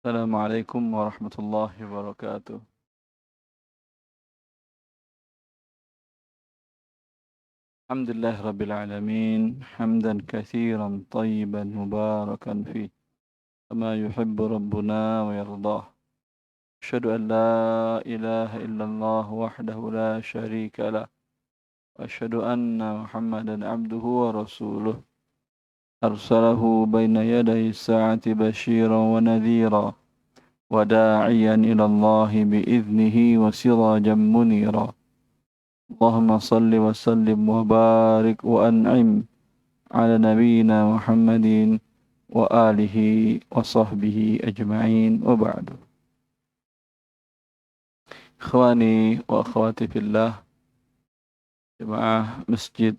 Assalamualaikum warahmatullahi wabarakatuh. Alhamdulillah rabbil alamin, hamdan katsiran tayyiban mubarakan fi, kama yuhibbu rabbuna wa yardah. Asyhadu an la ilaha illallah wahdahu la syarika lah, wa asyhadu anna Muhammadan abduhu wa rasuluh. Arsalahu baina yaday sa'ati basyiran wa nadhira, wa da'iyan ila Allah bi'idhnihi wa sirajan munira. اللهم صل وسلم وبارك وأنعم على نبينا محمد وآله وصحبه أجمعين وبعد. إخواني وأخواتي في الله، jemaah Masjid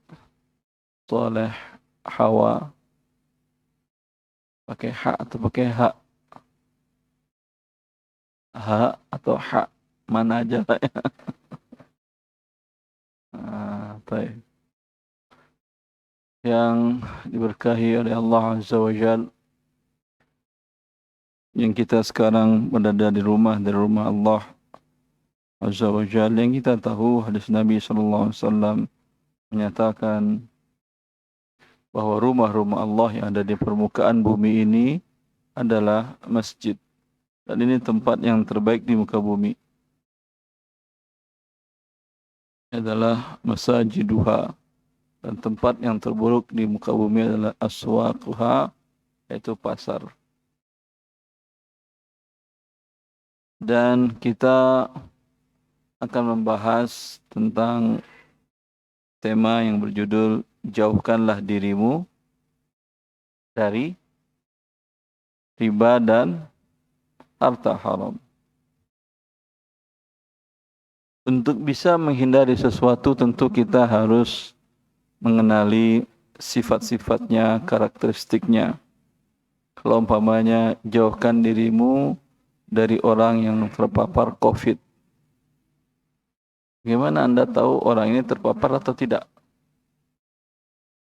Saleh Hawa, pakai hak atau pakai hak? Hak atau hak? Mana aja lah ya. Baik. Yang diberkahi oleh Allah Azza wa Jal, yang kita sekarang berada di rumah, dari rumah Allah Azza wa Jalla, yang kita tahu hadis Nabi sallallahu alaihi wasallam menyatakan bahwa rumah-rumah Allah yang ada di permukaan bumi ini adalah masjid, dan ini tempat yang terbaik di muka bumi adalah masajiduha, dan tempat yang terburuk di muka bumi adalah aswaquha, yaitu pasar. Dan kita akan membahas tentang tema yang berjudul jauhkanlah dirimu dari riba dan harta haram. Untuk bisa menghindari sesuatu, tentu kita harus mengenali sifat-sifatnya, karakteristiknya. Kalau umpamanya jauhkan dirimu dari orang yang terpapar COVID. Bagaimana Anda tahu orang ini terpapar atau tidak?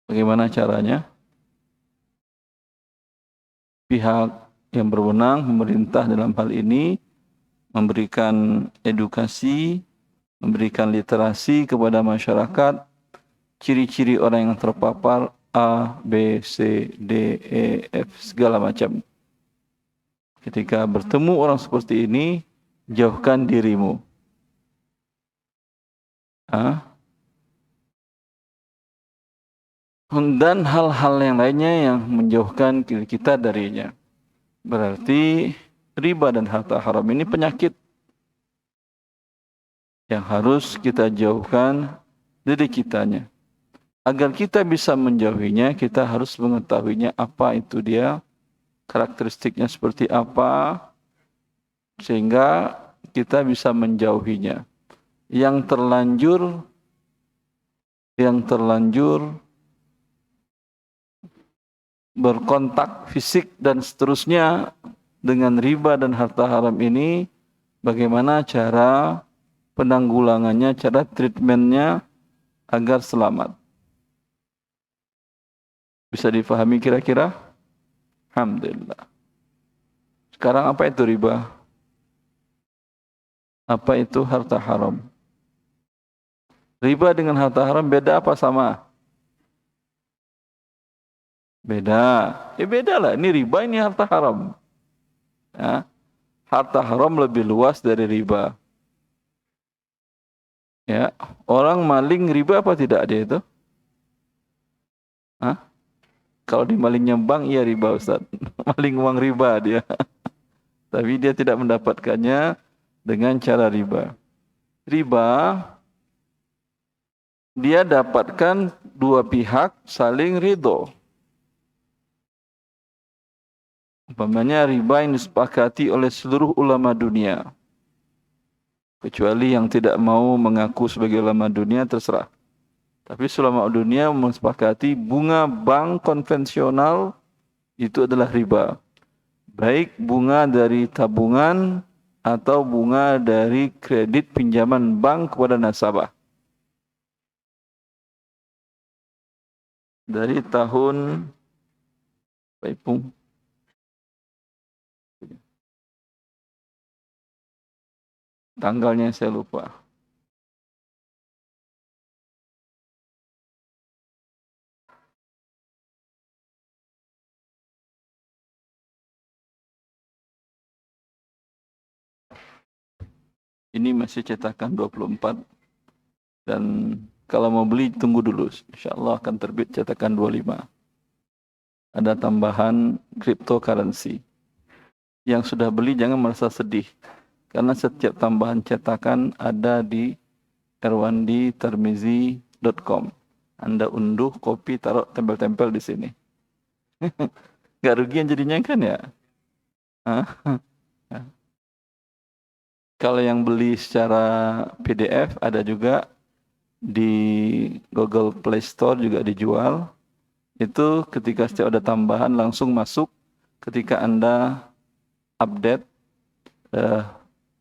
Bagaimana caranya? Pihak yang berwenang, pemerintah dalam hal ini, memberikan edukasi, memberikan literasi kepada masyarakat, ciri-ciri orang yang terpapar A, B, C, D, E, F, segala macam. Ketika bertemu orang seperti ini, jauhkan dirimu. Dan hal-hal yang lainnya yang menjauhkan diri kita darinya. Berarti riba dan harta haram ini penyakit yang harus kita jauhkan dari kitanya. Agar kita bisa menjauhinya, kita harus mengetahuinya apa itu dia, karakteristiknya seperti apa, sehingga kita bisa menjauhinya. Yang terlanjur berkontak fisik dan seterusnya dengan riba dan harta haram ini, bagaimana cara penanggulangannya, cara treatmentnya agar selamat. Bisa difahami kira-kira? Alhamdulillah. Sekarang apa itu riba? Apa itu harta haram? Riba dengan harta haram beda apa sama? Beda. Beda lah. Ini riba, ini harta haram. Ya. Harta haram lebih luas dari riba. Ya. Orang maling riba apa tidak dia itu? Kalau di malingnya bank, iya riba Ustaz. Maling uang riba dia. Tapi dia tidak mendapatkannya dengan cara riba. Riba, dia dapatkan dua pihak saling ridho. Umpamanya riba yang disepakati oleh seluruh ulama dunia. Kecuali yang tidak mau mengaku sebagai ulama dunia, terserah. Tapi ulama dunia mensepakati bunga bank konvensional itu adalah riba. Baik bunga dari tabungan atau bunga dari kredit pinjaman bank kepada nasabah. Dari tahun Tanggalnya saya lupa. Ini masih cetakan 24 dan kalau mau beli tunggu dulu. Insyaallah akan terbit cetakan 25. Ada tambahan cryptocurrency. Yang sudah beli jangan merasa sedih karena setiap tambahan cetakan ada di erwanditarmizi.com. Anda unduh, kopi, taruh tempel-tempel di sini. Gak rugian jadinya kan ya? Kalau yang beli secara PDF ada juga di Google Play Store juga dijual. Itu ketika setiap ada tambahan langsung masuk ketika Anda update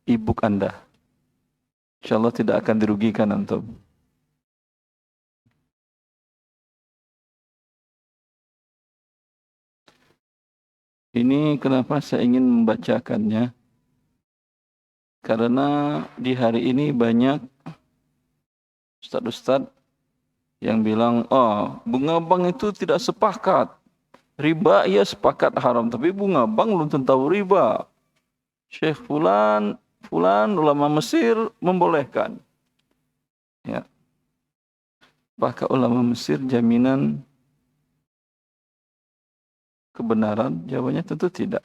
e-book Anda. InsyaAllah tidak akan dirugikan antum. Ini kenapa saya ingin membacakannya? Karena di hari ini banyak ustaz-ustaz yang bilang, oh bunga bank itu tidak sepakat. Riba ya sepakat haram, tapi bunga bank belum tentu tahu riba. Syekh Fulan ulama Mesir membolehkan. Ya. Apakah ulama Mesir jaminan kebenaran? Jawabannya tentu tidak.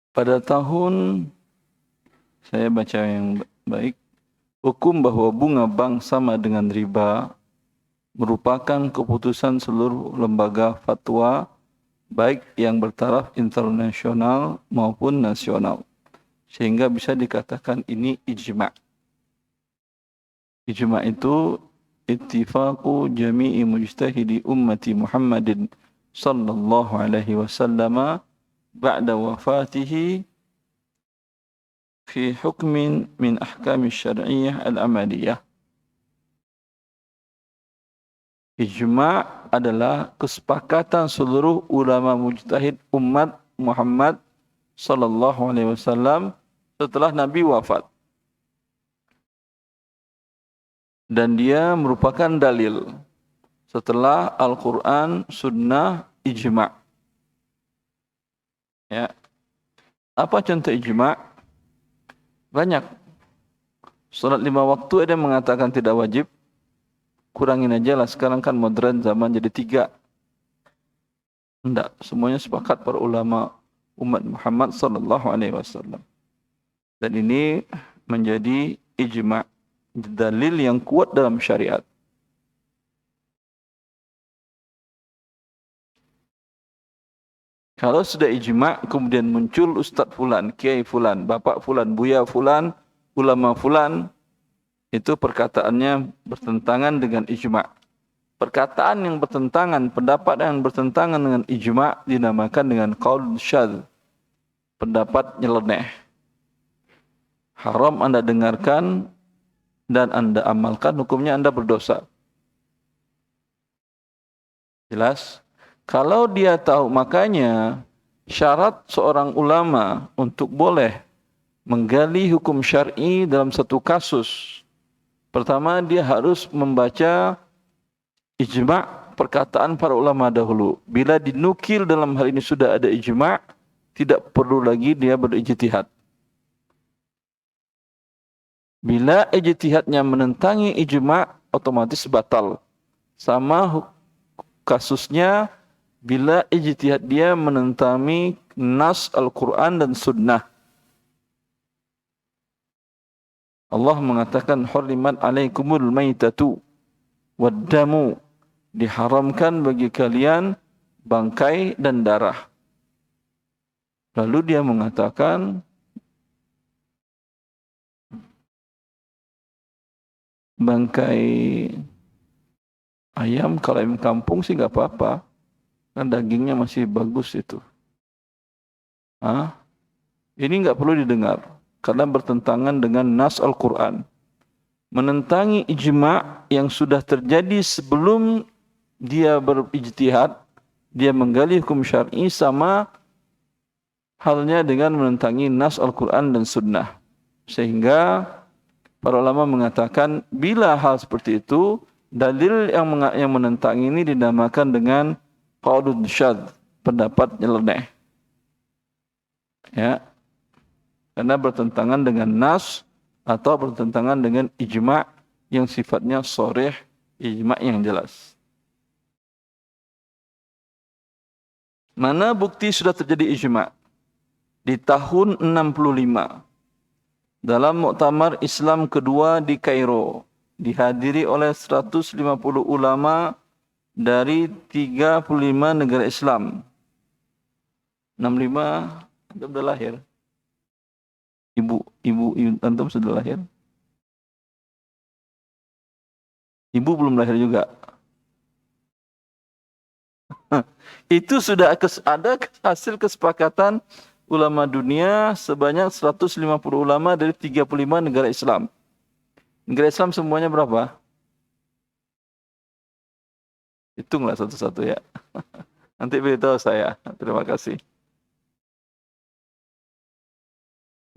Pada tahun, saya baca yang baik, hukum bahwa bunga bank sama dengan riba merupakan keputusan seluruh lembaga fatwa baik yang bertaraf internasional maupun nasional. Sehingga bisa dikatakan ini ijma'. Ijma' itu ittifaqu jami'i mujtahidi ummati Muhammadin sallallahu alaihi wasallam ba'da wafatihi fi hukmin min ahkami syar'iyyah al-amaliyah. Ijma' adalah kesepakatan seluruh ulama mujtahid umat Muhammad sallallahu alaihi wasallam setelah Nabi wafat. Dan dia merupakan dalil setelah Al-Quran, Sunnah, Ijma'. Ya. Apa contoh ijma'? Banyak. Salat 5 waktu ada yang mengatakan tidak wajib. Kurangin aja lah, sekarang kan modern zaman jadi 3. Tidak, semuanya sepakat para ulama umat Muhammad sallallahu alaihi wasallam. Dan ini menjadi ijma', dalil yang kuat dalam syariat. Kalau sudah ijma' kemudian muncul Ustadz Fulan, Kiai Fulan, Bapak Fulan, Buya Fulan, ulama Fulan, itu perkataannya bertentangan dengan ijma'. Perkataan yang bertentangan, pendapat yang bertentangan dengan ijma' dinamakan dengan qaul syadz, pendapat nyeleneh. Haram Anda dengarkan dan Anda amalkan, hukumnya Anda berdosa. Jelas? Kalau dia tahu, makanya syarat seorang ulama untuk boleh menggali hukum syar'i dalam satu kasus. Pertama, dia harus membaca ijma' perkataan para ulama dahulu. Bila dinukil dalam hal ini sudah ada ijma', tidak perlu lagi dia berijtihad. Bila ijtihadnya menentangi ijma', otomatis batal. Sama kasusnya bila ijtihad dia menentangi nas Al-Quran dan Sunnah. Allah mengatakan hurrimat alaikumul maitatu waddamu, diharamkan bagi kalian bangkai dan darah. Lalu dia mengatakan bangkai ayam kalau ayam kampung sih nggak apa-apa, kan dagingnya masih bagus itu. Ini nggak perlu didengar karena bertentangan dengan nas Al-Quran, menentangi ijma' yang sudah terjadi sebelum dia berijtihad, dia menggali hukum syar'i, sama halnya dengan menentangi nas Al-Quran dan Sunnah. Sehingga para ulama mengatakan bila hal seperti itu, dalil yang menentang ini dinamakan dengan qaulun syadz, pendapat nyeleneh. Ya, karena bertentangan dengan nas atau bertentangan dengan ijma' yang sifatnya sharih, ijma' yang jelas. Mana bukti sudah terjadi ijma'? Di tahun 65 dalam Muktamar Islam kedua di Kairo, dihadiri oleh 150 ulama dari 35 negara Islam. 65 sudah lahir. Ibu antum sudah lahir? Ibu belum lahir juga. Itu sudah ada hasil kesepakatan ulama dunia sebanyak 150 ulama dari 35 negara Islam. Negara Islam semuanya berapa? Hitunglah satu-satu ya. Nanti beritahu saya. Terima kasih.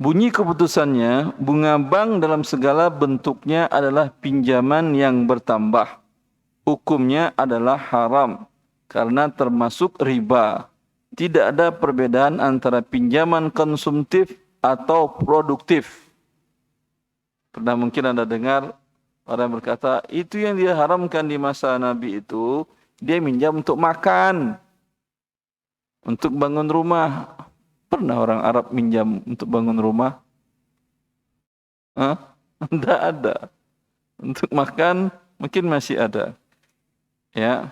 Bunyi keputusannya, bunga bank dalam segala bentuknya adalah pinjaman yang bertambah. Hukumnya adalah haram karena termasuk riba. Tidak ada perbedaan antara pinjaman konsumtif atau produktif. Pernah mungkin Anda dengar orang berkata, itu yang dia haramkan di masa Nabi itu, dia minjam untuk makan, untuk bangun rumah. Pernah orang Arab minjam untuk bangun rumah? Tidak ada. Untuk makan mungkin masih ada. Ya.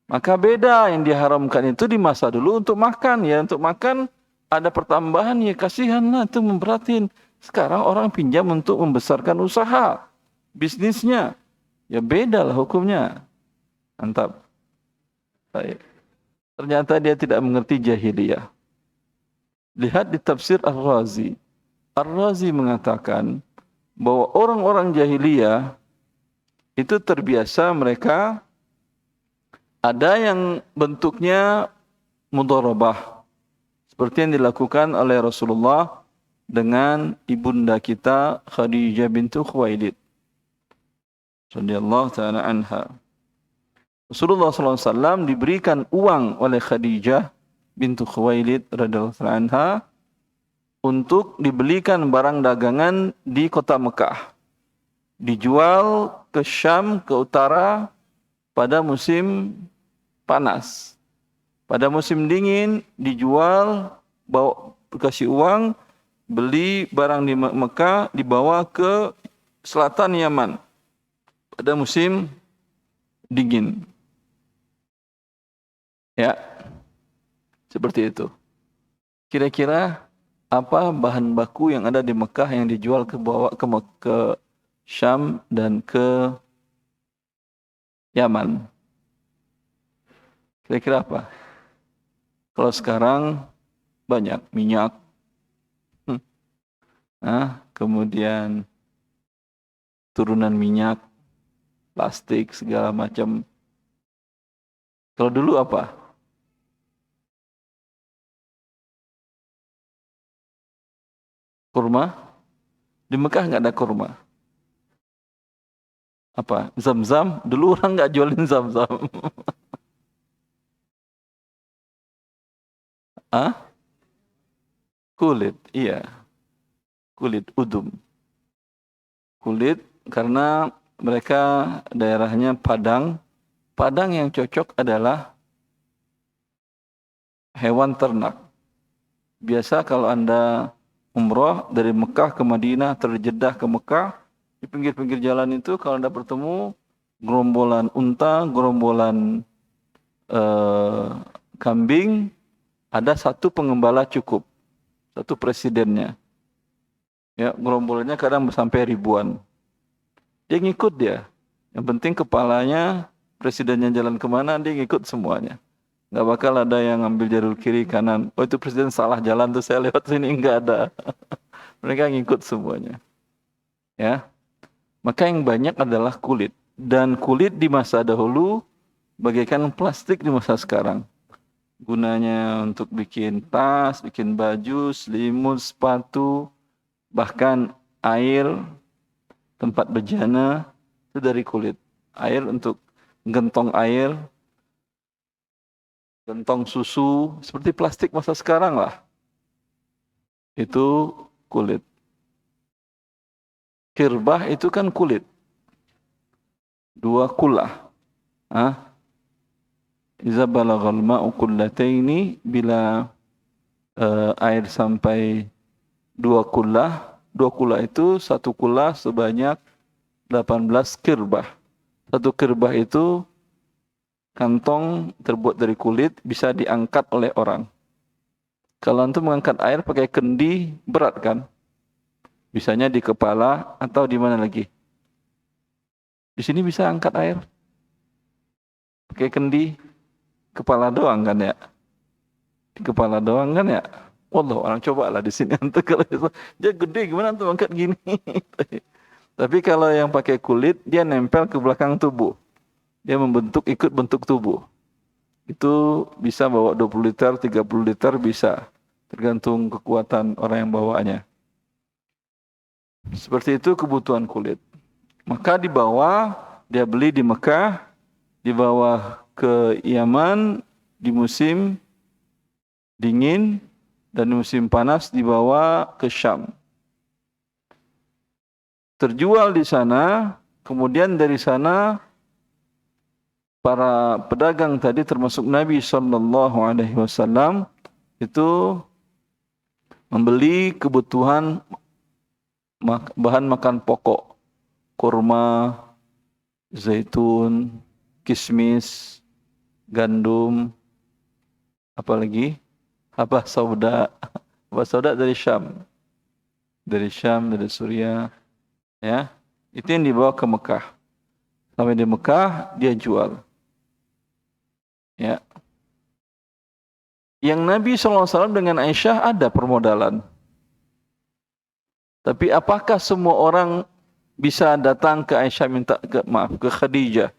Maka beda, yang diharamkan itu di masa dulu untuk makan. Ya, untuk makan ada pertambahan, ya kasihanlah itu memberatin. Sekarang orang pinjam untuk membesarkan usaha, bisnisnya. Ya beda lah hukumnya. Mantap. Baik. Ternyata dia tidak mengerti jahiliyah. Lihat di tafsir Ar-Razi. Ar-Razi mengatakan bahwa orang-orang jahiliyah itu terbiasa, mereka ada yang bentuknya mudharabah, seperti yang dilakukan oleh Rasulullah dengan ibunda kita Khadijah bintu Khuwailid radhiyallahu ta'ala anha. Rasulullah SAW diberikan uang oleh Khadijah bintu Khuwailid radhiyallahu ta'ala anha untuk dibelikan barang dagangan di kota Mekah, dijual ke Syam, ke utara pada musim panas. Pada musim dingin dijual, bawa kasih uang, beli barang di Mekah, dibawa ke selatan Yaman pada musim dingin. Ya, seperti itu. Kira-kira apa bahan baku yang ada di Mekah yang dijual ke Syam dan ke Yaman? Kira-kira apa? Kalau sekarang banyak minyak, kemudian turunan minyak, plastik, segala macam. Kalau dulu apa? Kurma? Di Mekah nggak ada kurma. Apa? Zam-zam? Dulu orang nggak jualin zam-zam. Ah? Kulit, iya. Kulit udum. Kulit karena mereka daerahnya Padang. Padang yang cocok adalah hewan ternak. Biasa kalau Anda umroh dari Mekah ke Madinah, terjedah ke Mekah, di pinggir-pinggir jalan itu kalau Anda bertemu gerombolan unta, gerombolan eh, kambing, ada satu pengembala cukup, satu presidennya. Ya, gerombolannya kadang sampai ribuan. Dia ngikut dia. Yang penting kepalanya, presidennya jalan kemana, dia ngikut semuanya. Nggak bakal ada yang ngambil jalur kiri kanan. Oh itu presiden salah jalan tuh saya lewat sini, nggak ada. Mereka ngikut semuanya. Ya, maka yang banyak adalah kulit. Dan kulit di masa dahulu bagaikan plastik di masa sekarang. Gunanya untuk bikin tas, bikin baju, selimut, sepatu, bahkan air, tempat bejana, itu dari kulit. Air untuk gentong air, gentong susu, seperti plastik masa sekarang lah. Itu kulit. Kirbah itu kan kulit. Dua kulah. Ah, iza balagal ma'u kullataini bila air sampai dua kulah itu satu kulah sebanyak 18 kirbah. Satu kirbah itu kantong terbuat dari kulit bisa diangkat oleh orang. Kalau antum mengangkat air pakai kendi berat kan? Bisanya di kepala atau di mana lagi? Di sini bisa angkat air pakai kendi, kepala doang kan ya? Di kepala doang kan ya? Wallah, orang coba lah di sini antum kalau dia gede gimana antum angkat gini? Tapi kalau yang pakai kulit dia nempel ke belakang tubuh. Dia membentuk ikut bentuk tubuh. Itu bisa bawa 20 liter, 30 liter bisa. Tergantung kekuatan orang yang bawanya. Seperti itu kebutuhan kulit. Maka dibawa, dia beli di Mekah, dibawa ke Yaman di musim dingin dan di musim panas dibawa ke Syam. Terjual di sana, kemudian dari sana para pedagang tadi termasuk Nabi SAW itu membeli kebutuhan bahan makan pokok, kurma, zaitun, kismis, gandum, apalagi habah sauda. Habah sauda dari Syam. Dari Syam, dari Suriah, ya. Itu yang dibawa ke Mekah. Sampai di Mekah dia jual. Ya. Yang Nabi SAW dengan Aisyah ada permodalan. Tapi apakah semua orang bisa datang ke Aisyah ke Khadijah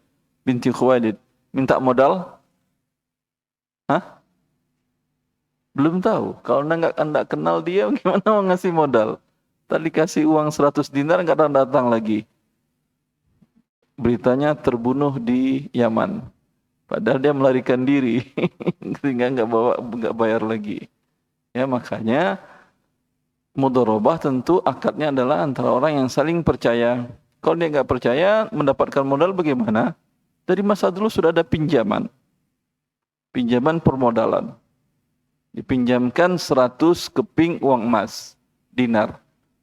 binti Khuwailid minta modal? Hah? Belum tahu. Kalau anda kenal dia, gimana mau ngasih modal? Tadi kasih uang 100 dinar, nggak datang lagi. Beritanya terbunuh di Yaman. Padahal dia melarikan diri, sehingga nggak bayar lagi. Ya makanya mudharabah tentu akadnya adalah antara orang yang saling percaya. Kalau dia nggak percaya, mendapatkan modal bagaimana? Dari masa dulu sudah ada pinjaman. Pinjaman permodalan. Dipinjamkan 100 keping uang emas, dinar.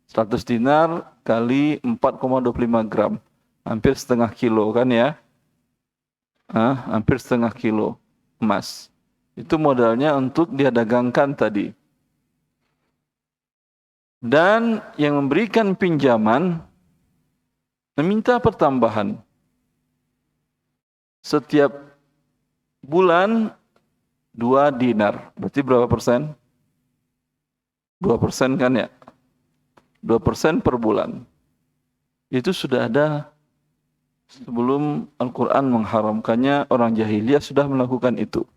100 dinar kali 4,25 gram. Hampir setengah kilo kan ya. Hampir setengah kilo emas. Itu modalnya untuk dia dagangkan tadi. Dan yang memberikan pinjaman meminta pertambahan. Setiap bulan 2 dinar. Berarti berapa persen? 2% kan ya? 2% per bulan. Itu sudah ada sebelum Al-Quran mengharamkannya, orang jahiliyah sudah melakukan itu.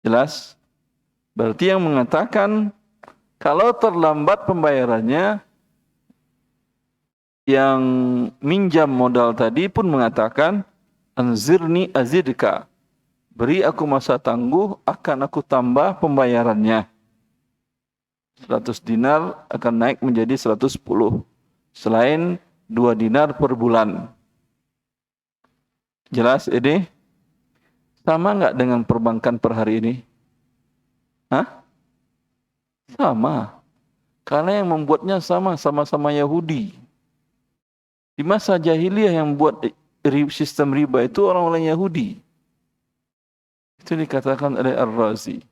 Jelas? Berarti yang mengatakan kalau terlambat pembayarannya yang minjam modal tadi pun mengatakan, anzirni azidka, beri aku masa tangguh, akan aku tambah pembayarannya. 100 dinar akan naik menjadi 110. Selain 2 dinar per bulan. Jelas ini? Sama nggak dengan perbankan per hari ini? Hah? Sama. Karena yang membuatnya sama-sama Yahudi. Di masa jahiliyah yang buat sistem riba itu orang-orang Yahudi. Itu dikatakan oleh Ar-Razi.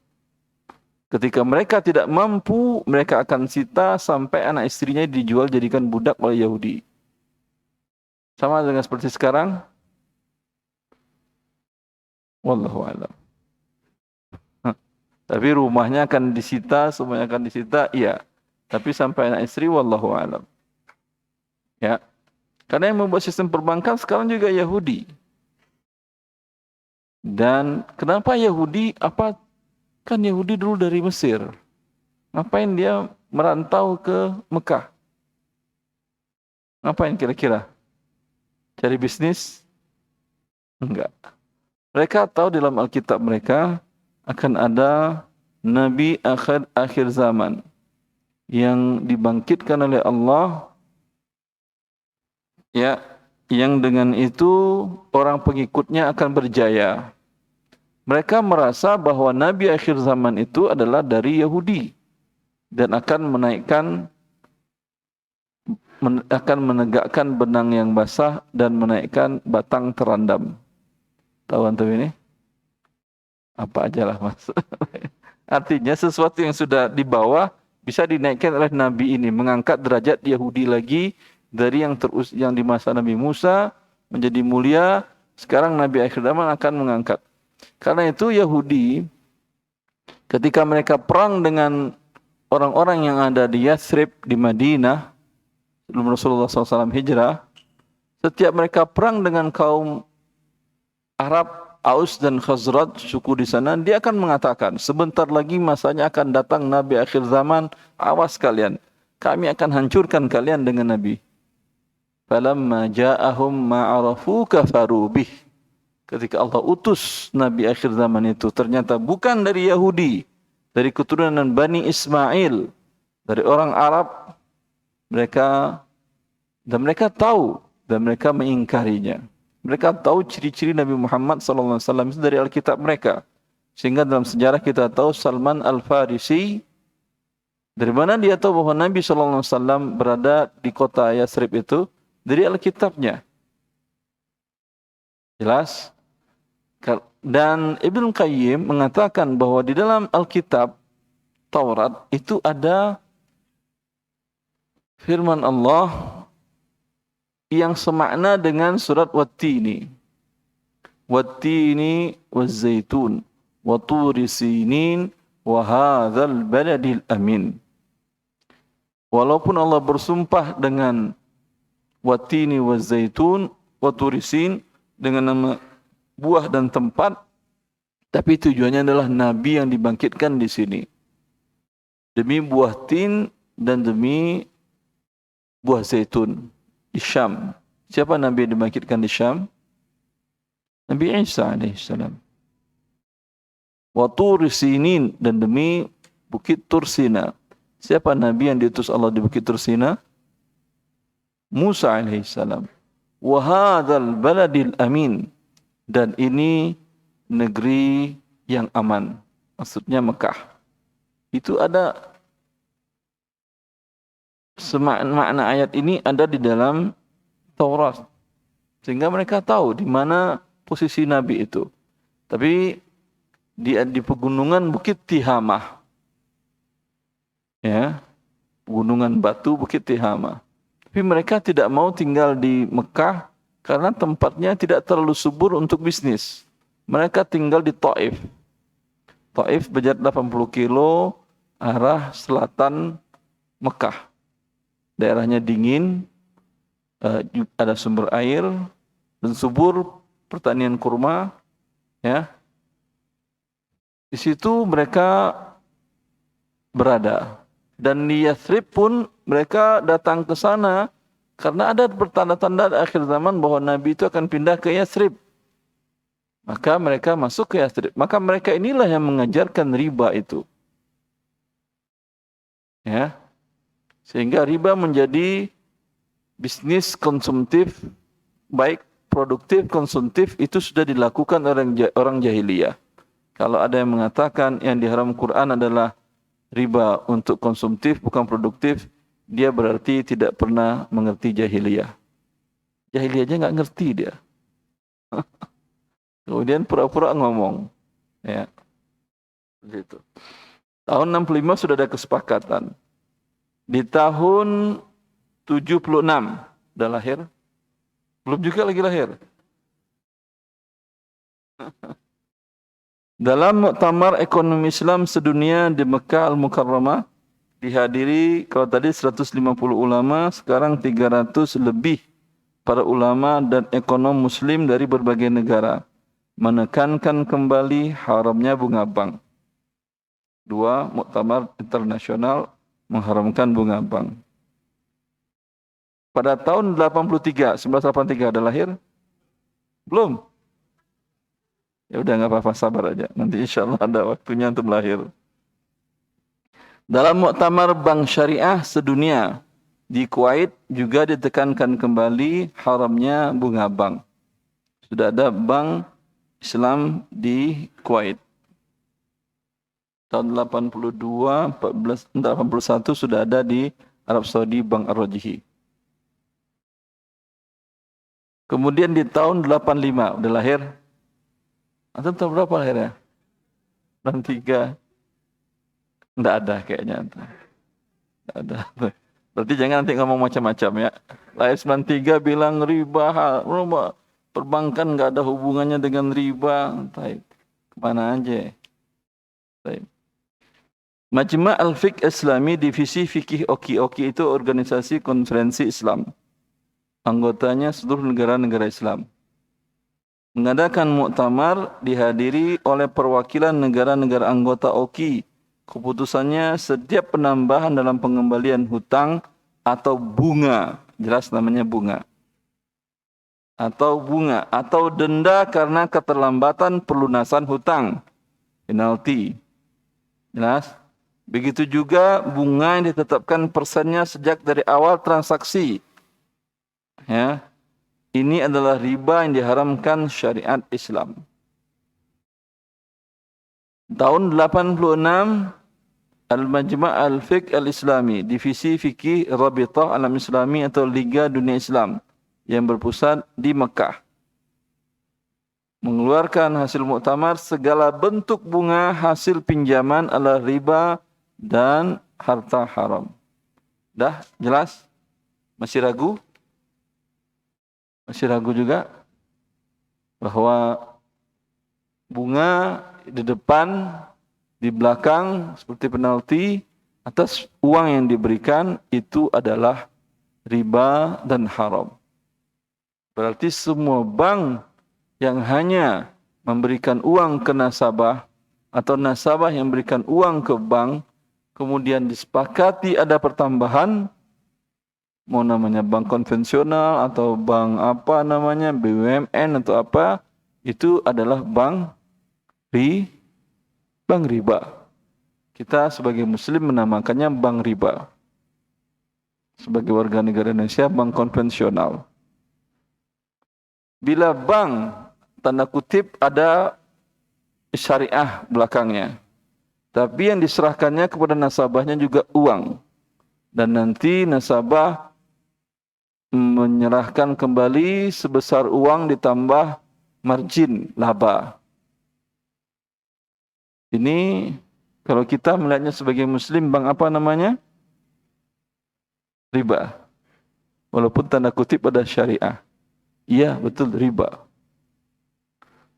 Ketika mereka tidak mampu, mereka akan sita sampai anak istrinya dijual jadikan budak oleh Yahudi. Sama dengan seperti sekarang? Wallahu a'lam. Tapi rumahnya akan disita, semuanya akan disita, iya. Tapi sampai anak istri, wallahu a'lam. Ya. Karena yang membuat sistem perbankan sekarang juga Yahudi. Dan kenapa Yahudi? Kan Yahudi dulu dari Mesir. Ngapain dia merantau ke Mekah? Ngapain kira-kira? Cari bisnis? Enggak. Mereka tahu dalam Alkitab mereka akan ada Nabi akhir zaman yang dibangkitkan oleh Allah, ya, yang dengan itu orang pengikutnya akan berjaya. Mereka merasa bahwa Nabi akhir zaman itu adalah dari Yahudi dan akan menegakkan benang yang basah dan menaikkan batang terandam. Tahu antum ini? Apa aja lah mas. Artinya sesuatu yang sudah di bawah bisa dinaikkan oleh Nabi ini, mengangkat derajat Yahudi lagi dari yang di masa Nabi Musa menjadi mulia. Sekarang Nabi akhir zaman akan mengangkat. Karena itu Yahudi ketika mereka perang dengan orang-orang yang ada di Yathrib, di Madinah, sebelum Rasulullah SAW hijrah, setiap mereka perang dengan kaum Arab, Aus dan Khazraj, suku di sana, dia akan mengatakan, sebentar lagi masanya akan datang Nabi akhir zaman, awas kalian, kami akan hancurkan kalian dengan Nabi. Falamma ja'ahum ma'arafu kafaru bih. Ketika Allah utus Nabi akhir zaman itu, ternyata bukan dari Yahudi, dari keturunan Bani Ismail, dari orang Arab, mereka tahu dan mereka mengingkarinya. Mereka tahu ciri-ciri Nabi Muhammad SAW itu dari Alkitab mereka. Sehingga dalam sejarah kita tahu Salman Al-Farisi, dari mana dia tahu bahwa Nabi SAW berada di kota Yathrib itu? Dari Alkitabnya. Jelas? Dan Ibnu Qayyim mengatakan bahwa di dalam Alkitab Taurat itu ada firman Allah yang semakna dengan surat Wat-Tini. Wat-Tini waz-Zaitun wa Turi Sinin wa hadzal baladil amin. Walaupun Allah bersumpah dengan Wat-Tini waz-Zaitun wa Turi Sin dengan nama buah dan tempat, tapi tujuannya adalah Nabi yang dibangkitkan di sini. Demi buah tin dan demi buah zaitun di Syam. Siapa Nabi yang dibangkitkan di Syam? Nabi Isa alaihissalam. Wa Turi Sinin, dan demi bukit Tursina. Siapa Nabi yang diutus Allah di bukit Tursina? Musa alaihissalam. Wa hadzal baladil amin. Dan ini negeri yang aman. Maksudnya Mekah. Itu ada makna ayat ini ada di dalam Taurat. Sehingga mereka tahu di mana posisi Nabi itu. Tapi di pegunungan Bukit Tihamah. Ya. Pegunungan batu Bukit Tihamah. Tapi mereka tidak mau tinggal di Mekah karena tempatnya tidak terlalu subur untuk bisnis. Mereka tinggal di Taif. Taif berjarak 80 kilo arah selatan Mekah. Daerahnya dingin, ada sumber air dan subur, pertanian kurma. Ya. Di situ mereka berada. Dan di Yathrib pun mereka datang ke sana Karena ada pertanda-tanda akhir zaman bahwa Nabi itu akan pindah ke Yathrib. Maka mereka masuk ke Yathrib. Maka mereka inilah yang mengajarkan riba itu. Ya. Sehingga riba menjadi bisnis konsumtif, baik produktif, konsumtif, itu sudah dilakukan orang jahiliyah. Kalau ada yang mengatakan yang diharam Quran adalah riba untuk konsumtif, bukan produktif, dia berarti tidak pernah mengerti jahiliyah. Jahiliyah aja nggak ngerti dia. Kemudian pura-pura ngomong. Ya, gitu. Tahun 65 sudah ada kesepakatan. Di tahun 76 udah lahir. Belum juga lagi lahir. Dalam Muktamar Ekonomi Islam Sedunia di Mekah Al-Mukarramah dihadiri kalau tadi 150 ulama, sekarang 300 lebih para ulama dan ekonom muslim dari berbagai negara menekankan kembali haramnya bunga bank. Dua muktamar internasional mengharamkan bunga bank. Pada tahun 1983 ada lahir? Belum? Ya udah nggak apa-apa, sabar aja. Nanti insya Allah ada waktunya untuk lahir. Dalam Muktamar Bank Syariah Sedunia di Kuwait juga ditekankan kembali haramnya bunga bank. Sudah ada bank Islam di Kuwait. Tahun 82, 81 sudah ada di Arab Saudi Bank Ar-Rajihi. Kemudian di tahun 85 udah lahir. Atau tahun berapa lahirnya? 63. Enggak ada kayaknya. Enggak ada. Berarti jangan nanti ngomong macam-macam ya. Lahir 93 bilang riba, perbankan enggak ada hubungannya dengan riba. Taib. Kemana aja? Taib. Majma' Al-Fiqh Islami Divisi Fikih Oki itu organisasi konferensi Islam. Anggotanya seluruh negara-negara Islam. Mengadakan muktamar dihadiri oleh perwakilan negara-negara anggota OKI. Keputusannya setiap penambahan dalam pengembalian hutang atau bunga, jelas namanya bunga, atau denda karena keterlambatan pelunasan hutang, penalti, jelas. Begitu juga bunga yang ditetapkan persennya sejak dari awal transaksi. Ya. Ini adalah riba yang diharamkan syariat Islam. Tahun 86 Al-Majma' Al-Fiqh Al-Islami, Divisi Fikih Rabitah Alam Islami atau Liga Dunia Islam yang berpusat di Mekah, mengeluarkan hasil muktamar segala bentuk bunga hasil pinjaman adalah riba dan harta haram. Dah jelas? Masih ragu? Masih ragu juga bahwa bunga di depan, di belakang seperti penalti atas uang yang diberikan itu adalah riba dan haram. Berarti semua bank yang hanya memberikan uang ke nasabah atau nasabah yang memberikan uang ke bank, kemudian disepakati ada pertambahan, mau namanya bank konvensional atau bank apa namanya, BUMN atau apa, itu adalah bank riba. Kita sebagai muslim menamakannya bank riba. Sebagai warga negara Indonesia, bank konvensional. Bila bank, tanda kutip, ada syariah belakangnya, tapi yang diserahkannya kepada nasabahnya juga uang, dan nanti nasabah menyerahkan kembali sebesar uang ditambah margin laba. Ini kalau kita melihatnya sebagai muslim, bank apa namanya? Riba. Walaupun tanda kutip ada syariah. Iya, betul, riba.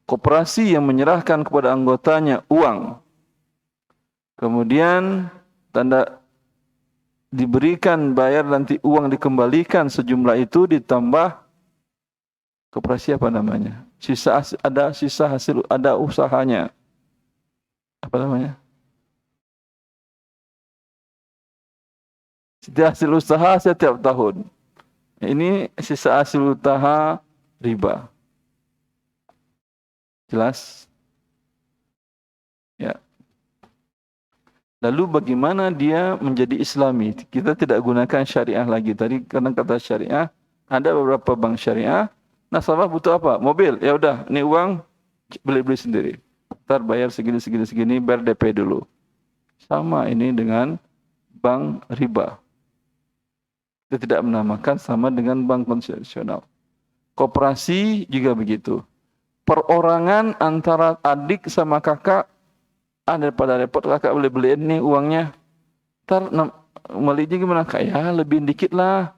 Koperasi yang menyerahkan kepada anggotanya uang, kemudian diberikan bayar, nanti uang dikembalikan sejumlah itu ditambah koperasi apa namanya? Ada sisa hasil, ada usahanya. Apa namanya? Setiap hasil usaha setiap tahun. Ini sisa hasil usaha riba. Jelas? Ya. Lalu bagaimana dia menjadi Islami? Kita tidak gunakan syariah lagi. Tadi karena kata syariah, ada beberapa bank syariah. Nasabah butuh apa? Mobil. Ya udah, ini uang beli-beli sendiri. Ntar bayar segini, bayar DP dulu. Sama ini dengan bank riba. Kita tidak menamakan sama dengan bank konvensional. Koperasi juga begitu. Perorangan antara adik sama kakak, daripada repot kakak beli-beliin nih uangnya. Ntar belinya gimana? Kayak lebih dikit lah.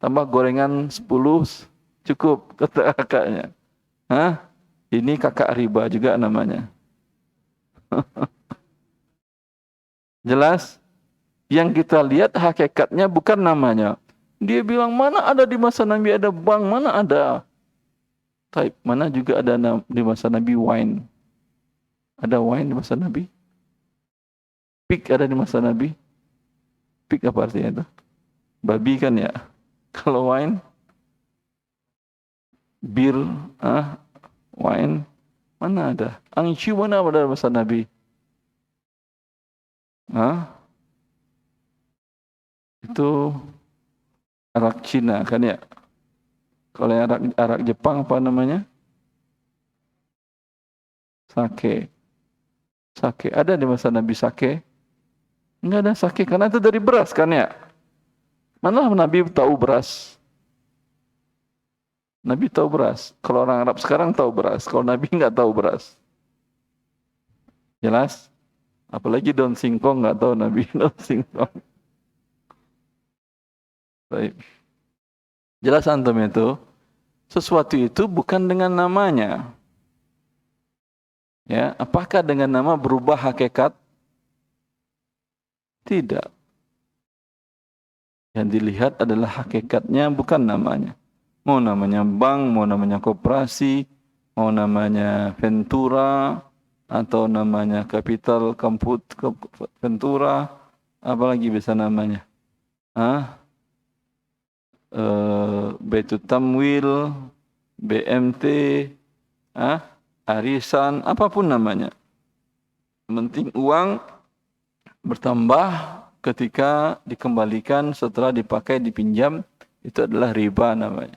Tambah gorengan 10 cukup, kata kakaknya. Hah? Ini kakak riba juga namanya. Jelas? Yang kita lihat hakikatnya bukan namanya. Dia bilang, mana ada di masa Nabi ada bank, mana ada. Taib, mana juga ada di masa Nabi wine. Ada wine di masa Nabi? Pig ada di masa Nabi? Pig apa artinya itu? Babi kan ya? Kalau wine? Bir, wine, mana ada? Angcu mana ada di masa Nabi? Itu arak Cina kan ya? Kalau yang arak Jepang apa namanya? Sake. Sake ada di masa Nabi sake? Enggak ada sake karena itu dari beras kan ya? Mana Nabi tahu beras? Nabi tahu beras. Kalau orang Arab sekarang tahu beras. Kalau Nabi enggak tahu beras. Jelas? Apalagi daun singkong enggak tahu Nabi daun singkong. Baik. Jelas antum itu? Sesuatu itu bukan dengan namanya. Ya, apakah dengan nama berubah hakikat? Tidak. Yang dilihat adalah hakikatnya, bukan namanya. Mau namanya bank, mau namanya koperasi, mau namanya Ventura, atau namanya Capital Ventura, apalagi bisa namanya. Baitul Tamwil, BMT, arisan, apapun namanya. Yang penting uang bertambah ketika dikembalikan setelah dipakai, dipinjam, itu adalah riba namanya.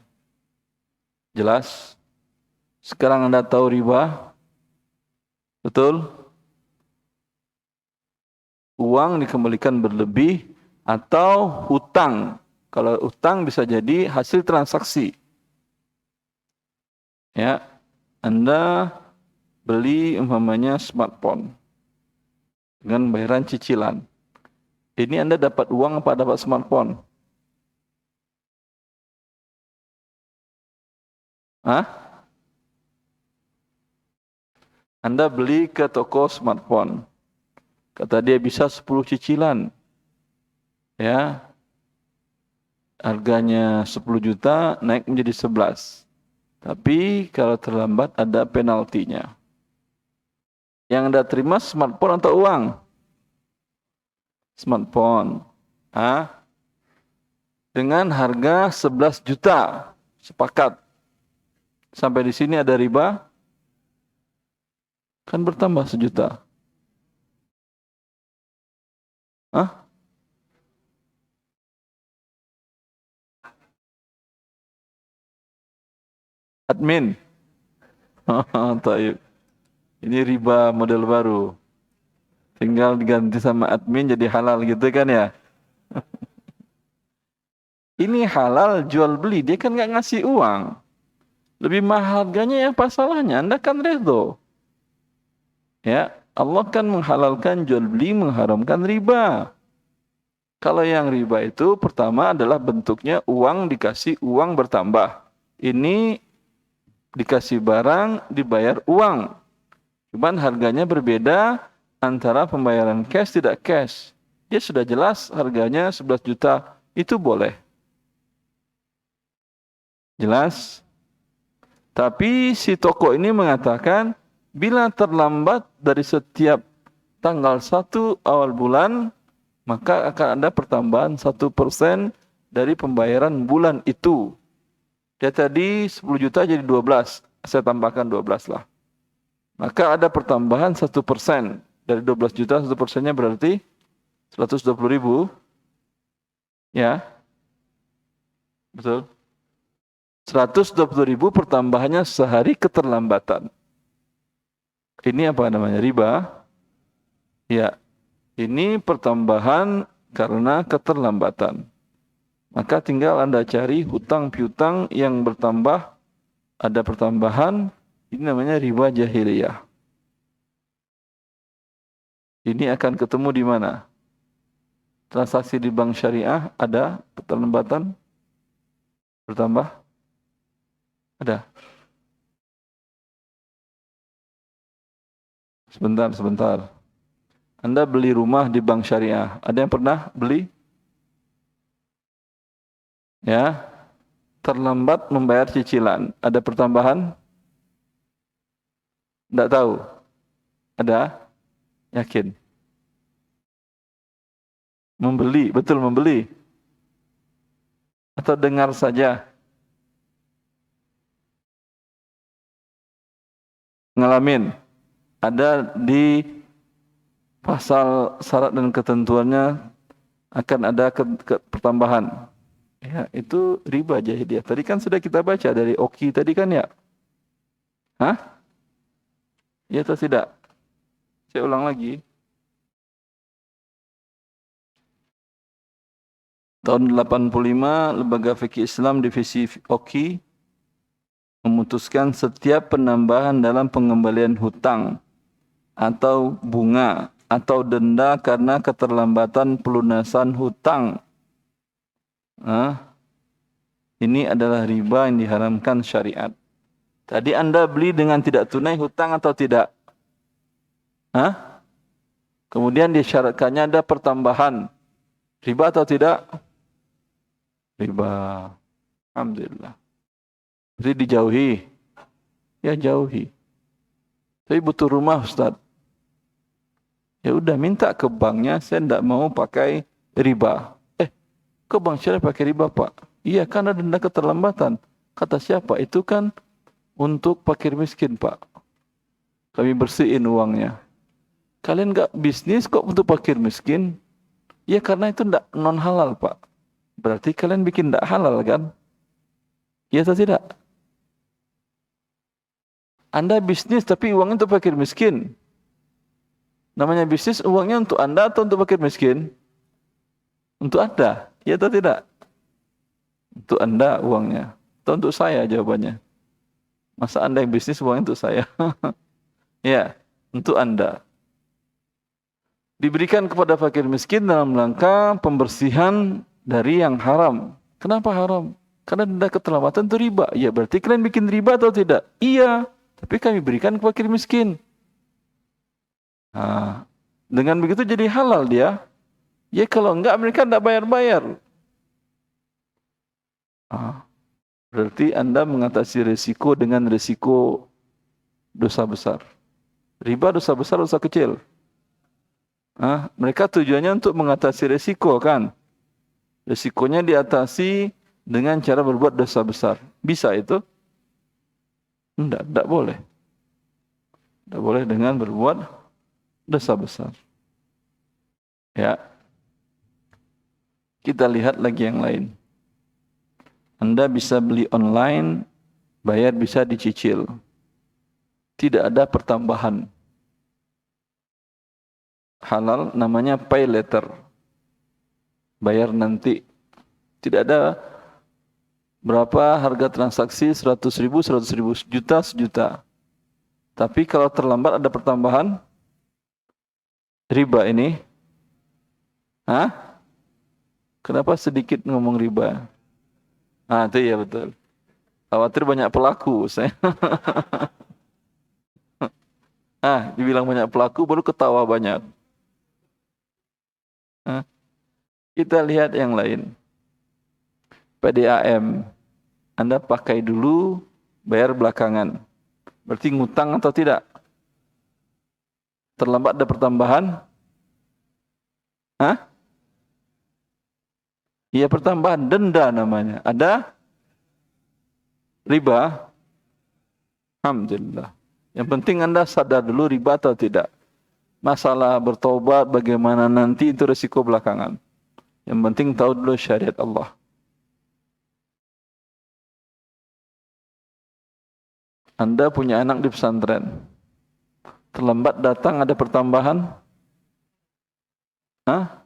Jelas? Sekarang Anda tahu riba? Betul? Uang dikembalikan berlebih atau hutang. Kalau hutang bisa jadi hasil transaksi. Ya, Anda beli umpamanya smartphone dengan bayaran cicilan. Ini Anda dapat uang apa dapat smartphone? Anda beli ke toko smartphone. Kata dia bisa 10 cicilan. Ya. Harganya 10 juta naik menjadi 11. Tapi kalau terlambat ada penaltinya. Yang Anda terima smartphone atau uang? Smartphone. Dengan harga 11 juta. Sepakat. Sampai di sini ada riba? Kan bertambah 1 juta. Admin. Taib. Ini riba model baru. Tinggal diganti sama admin jadi halal gitu kan ya. Ini halal jual beli, dia kan nggak ngasih uang. Lebih mahal harganya, ya apa salahnya? Anda kan redho. Ya, Allah kan menghalalkan jual beli, mengharamkan riba. Kalau yang riba itu pertama adalah bentuknya uang dikasih uang bertambah. Ini dikasih barang, dibayar uang. Cuman harganya berbeda antara pembayaran cash tidak cash. Dia sudah jelas harganya 11 juta, itu boleh. Jelas? Tapi si toko ini mengatakan, bila terlambat dari setiap tanggal 1 awal bulan, maka akan ada pertambahan 1% dari pembayaran bulan itu. Dia tadi 10 juta jadi 12. Saya tambahkan 12 lah. Maka ada pertambahan 1%. Dari 12 juta 1%-nya berarti 120 ribu. Ya. Betul. 120 ribu pertambahannya sehari keterlambatan. Ini apa namanya? Riba. Ya. Ini pertambahan karena keterlambatan. Maka tinggal Anda cari hutang piutang yang bertambah, ada pertambahan, ini namanya riba jahiliyah. Ini akan ketemu di mana? Transaksi di bank syariah ada keterlambatan bertambah? Ada. Sebentar. Anda beli rumah di bank syariah. Ada yang pernah beli? Ya. Terlambat membayar cicilan. Ada pertambahan? Tidak tahu. Ada? Yakin? Membeli, betul membeli. Atau dengar saja? Ngalamin? Ada di pasal syarat dan ketentuannya akan ada pertambahan. Ya, itu riba jahiliyah. Tadi kan sudah kita baca dari Oki tadi kan ya? Hah? Ya atau tidak? Saya ulang lagi. Tahun 85, Lembaga Fikih Islam Divisi Oki memutuskan setiap penambahan dalam pengembalian hutang atau bunga atau denda karena keterlambatan pelunasan hutang. Ini adalah riba yang diharamkan syariat. Tadi Anda beli dengan tidak tunai hutang atau tidak? Kemudian disyaratkannya ada pertambahan. Riba atau tidak? Riba. Alhamdulillah. Jadi dijauhi. Ya jauhi. Tapi butuh rumah Ustaz. Ya udah minta ke banknya, saya tidak mau pakai riba. Ke bank syariah pakai riba Pak? Iya karena denda keterlambatan. Kata siapa? Itu kan untuk fakir miskin Pak. Kami bersihin uangnya. Kalian enggak bisnis kok untuk fakir miskin? Ya karena itu tidak non halal Pak. Berarti kalian bikin tidak halal kan? Ya atau tidak? Anda bisnis tapi uangnya untuk fakir miskin. Namanya bisnis uangnya untuk Anda atau untuk fakir miskin? Untuk Anda, ya atau tidak? Untuk Anda uangnya. Atau untuk saya jawabannya. Masa Anda yang bisnis uangnya untuk saya? Ya, untuk Anda. Diberikan kepada fakir miskin dalam rangka pembersihan dari yang haram. Kenapa haram? Karena denda keterlambatan itu riba. Ya berarti kalian bikin riba atau tidak? Iya. Tapi kami berikan ke fakir miskin. Dengan begitu jadi halal dia. Ya kalau enggak mereka tidak bayar-bayar. Berarti Anda mengatasi risiko dengan risiko dosa besar. Riba dosa besar, dosa kecil. Mereka tujuannya untuk mengatasi risiko kan. Risikonya diatasi dengan cara berbuat dosa besar. Bisa itu? Tidak boleh. Tidak boleh dengan berbuat dosa besar. Ya. Kita lihat lagi yang lain. Anda bisa beli online, bayar bisa dicicil. Tidak ada pertambahan. Halal namanya pay later. Bayar nanti. Tidak ada berapa harga transaksi 100 ribu, juta, sejuta. Tapi kalau terlambat ada pertambahan riba ini. Kenapa sedikit ngomong riba? Itu ya betul. Khawatir banyak pelaku. Saya. Dibilang banyak pelaku baru ketawa banyak. Kita lihat yang lain. PDAM. Anda pakai dulu, bayar belakangan. Berarti ngutang atau tidak? Terlambat ada pertambahan? Iya, pertambahan denda namanya. Ada riba? Alhamdulillah. Yang penting Anda sadar dulu riba atau tidak. Masalah bertobat bagaimana nanti itu resiko belakangan. Yang penting tahu dulu syariat Allah. Anda punya anak di pesantren. Terlambat datang ada pertambahan? Hah?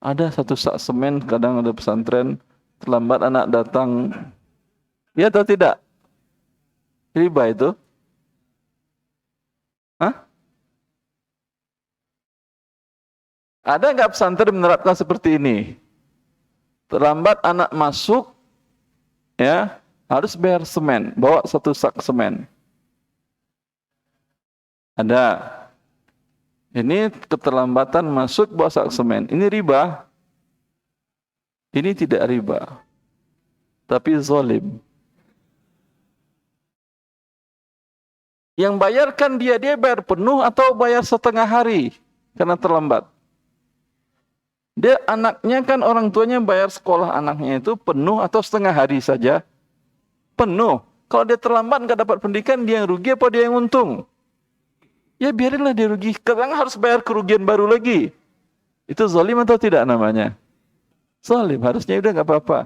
Ada satu sak semen kadang ada pesantren. Terlambat anak datang. Ya atau tidak? Riba itu? Hah? Ada nggak pesantren menerapkan seperti ini? Terlambat anak masuk, ya harus bayar semen, bawa satu sak semen. Ada. Ini keterlambatan masuk bawa sak semen. Ini riba. Ini tidak riba, tapi zalim. Yang bayarkan dia bayar penuh atau bayar setengah hari karena terlambat. Dia anaknya kan orang tuanya bayar sekolah anaknya itu penuh atau setengah hari saja? Penuh. Kalau dia terlambat nggak dapat pendidikan, dia yang rugi apa dia yang untung? Ya biarinlah dia rugi. Karena harus bayar kerugian baru lagi. Itu zalim atau tidak namanya? Zalim. Harusnya udah nggak apa-apa.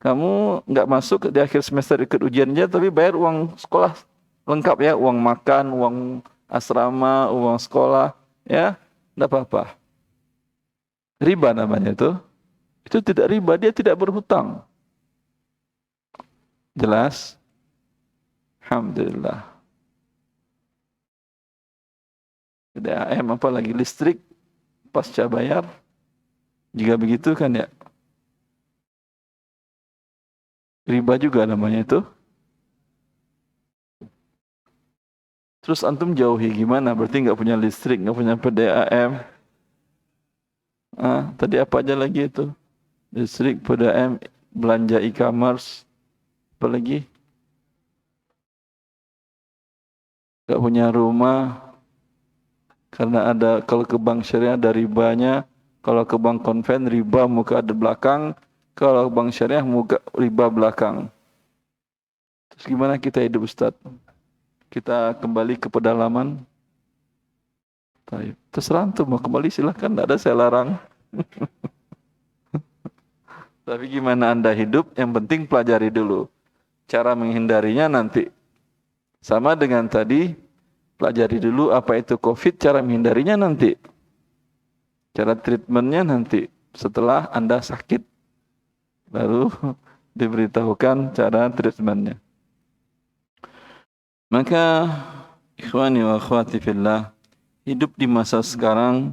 Kamu nggak masuk di akhir semester ikut ujiannya, tapi bayar uang sekolah lengkap ya, uang makan, uang asrama, uang sekolah, ya, nggak apa-apa. Riba namanya itu. Itu tidak riba, dia tidak berhutang. Jelas? Alhamdulillah. DAM apa lagi listrik pasca bayar juga begitu kan ya? Riba juga namanya itu. Terus antum jauhi gimana? Berarti nggak punya listrik, nggak punya PDAM. Tadi apa aja lagi itu? Listrik, PDAM, belanja e-commerce, apa lagi? Nggak punya rumah, karena ada kalau ke bank syariah ada ribanya, kalau ke bank konven riba muka ada belakang, kalau bank syariah muka riba belakang. Terus gimana kita hidup Ustaz? Kita kembali ke pedalaman. Terserah antum mau kembali silahkan, tidak ada saya larang. Tapi gimana Anda hidup, yang penting pelajari dulu. Cara menghindarinya nanti. Sama dengan tadi, pelajari dulu apa itu COVID, cara menghindarinya nanti. Cara treatmentnya nanti. Setelah Anda sakit, baru diberitahukan cara treatmentnya. Maka, ikhwani wa akhwati fillah, hidup di masa sekarang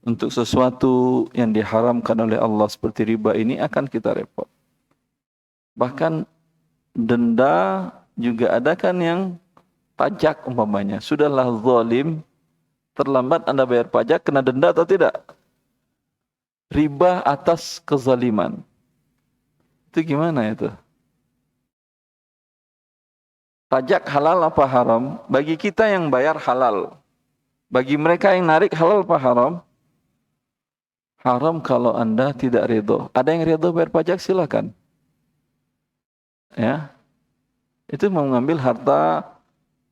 untuk sesuatu yang diharamkan oleh Allah seperti riba ini akan kita repot. Bahkan denda juga ada kan yang pajak umpamanya. Sudahlah zalim, terlambat Anda bayar pajak, kena denda atau tidak? Riba atas kezaliman. Itu gimana itu? Pajak halal apa haram? Bagi kita yang bayar halal. Bagi mereka yang narik halal apa haram? Haram kalau Anda tidak ridho. Ada yang ridho bayar pajak silakan. Ya. Itu mau mengambil harta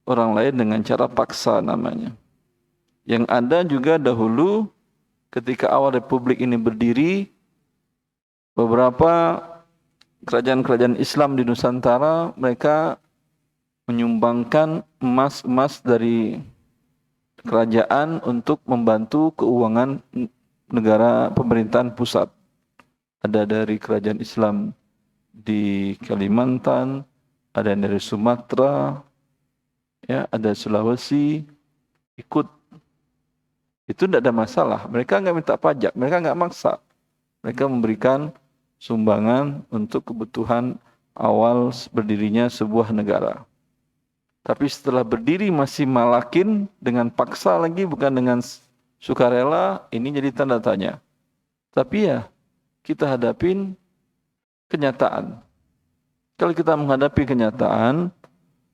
orang lain dengan cara paksa namanya. Yang ada juga dahulu ketika awal Republik ini berdiri, beberapa kerajaan-kerajaan Islam di Nusantara mereka menyumbangkan emas-emas dari kerajaan untuk membantu keuangan negara pemerintahan pusat. Ada dari kerajaan Islam di Kalimantan, ada dari Sumatera, ya, ada Sulawesi, ikut. Itu tidak ada masalah. Mereka nggak minta pajak, mereka nggak maksa. Mereka memberikan sumbangan untuk kebutuhan awal berdirinya sebuah negara. Tapi setelah berdiri masih malakin dengan paksa lagi, bukan dengan sukarela, ini jadi tanda tanya. Tapi ya, kita hadapin kenyataan. Kalau kita menghadapi kenyataan,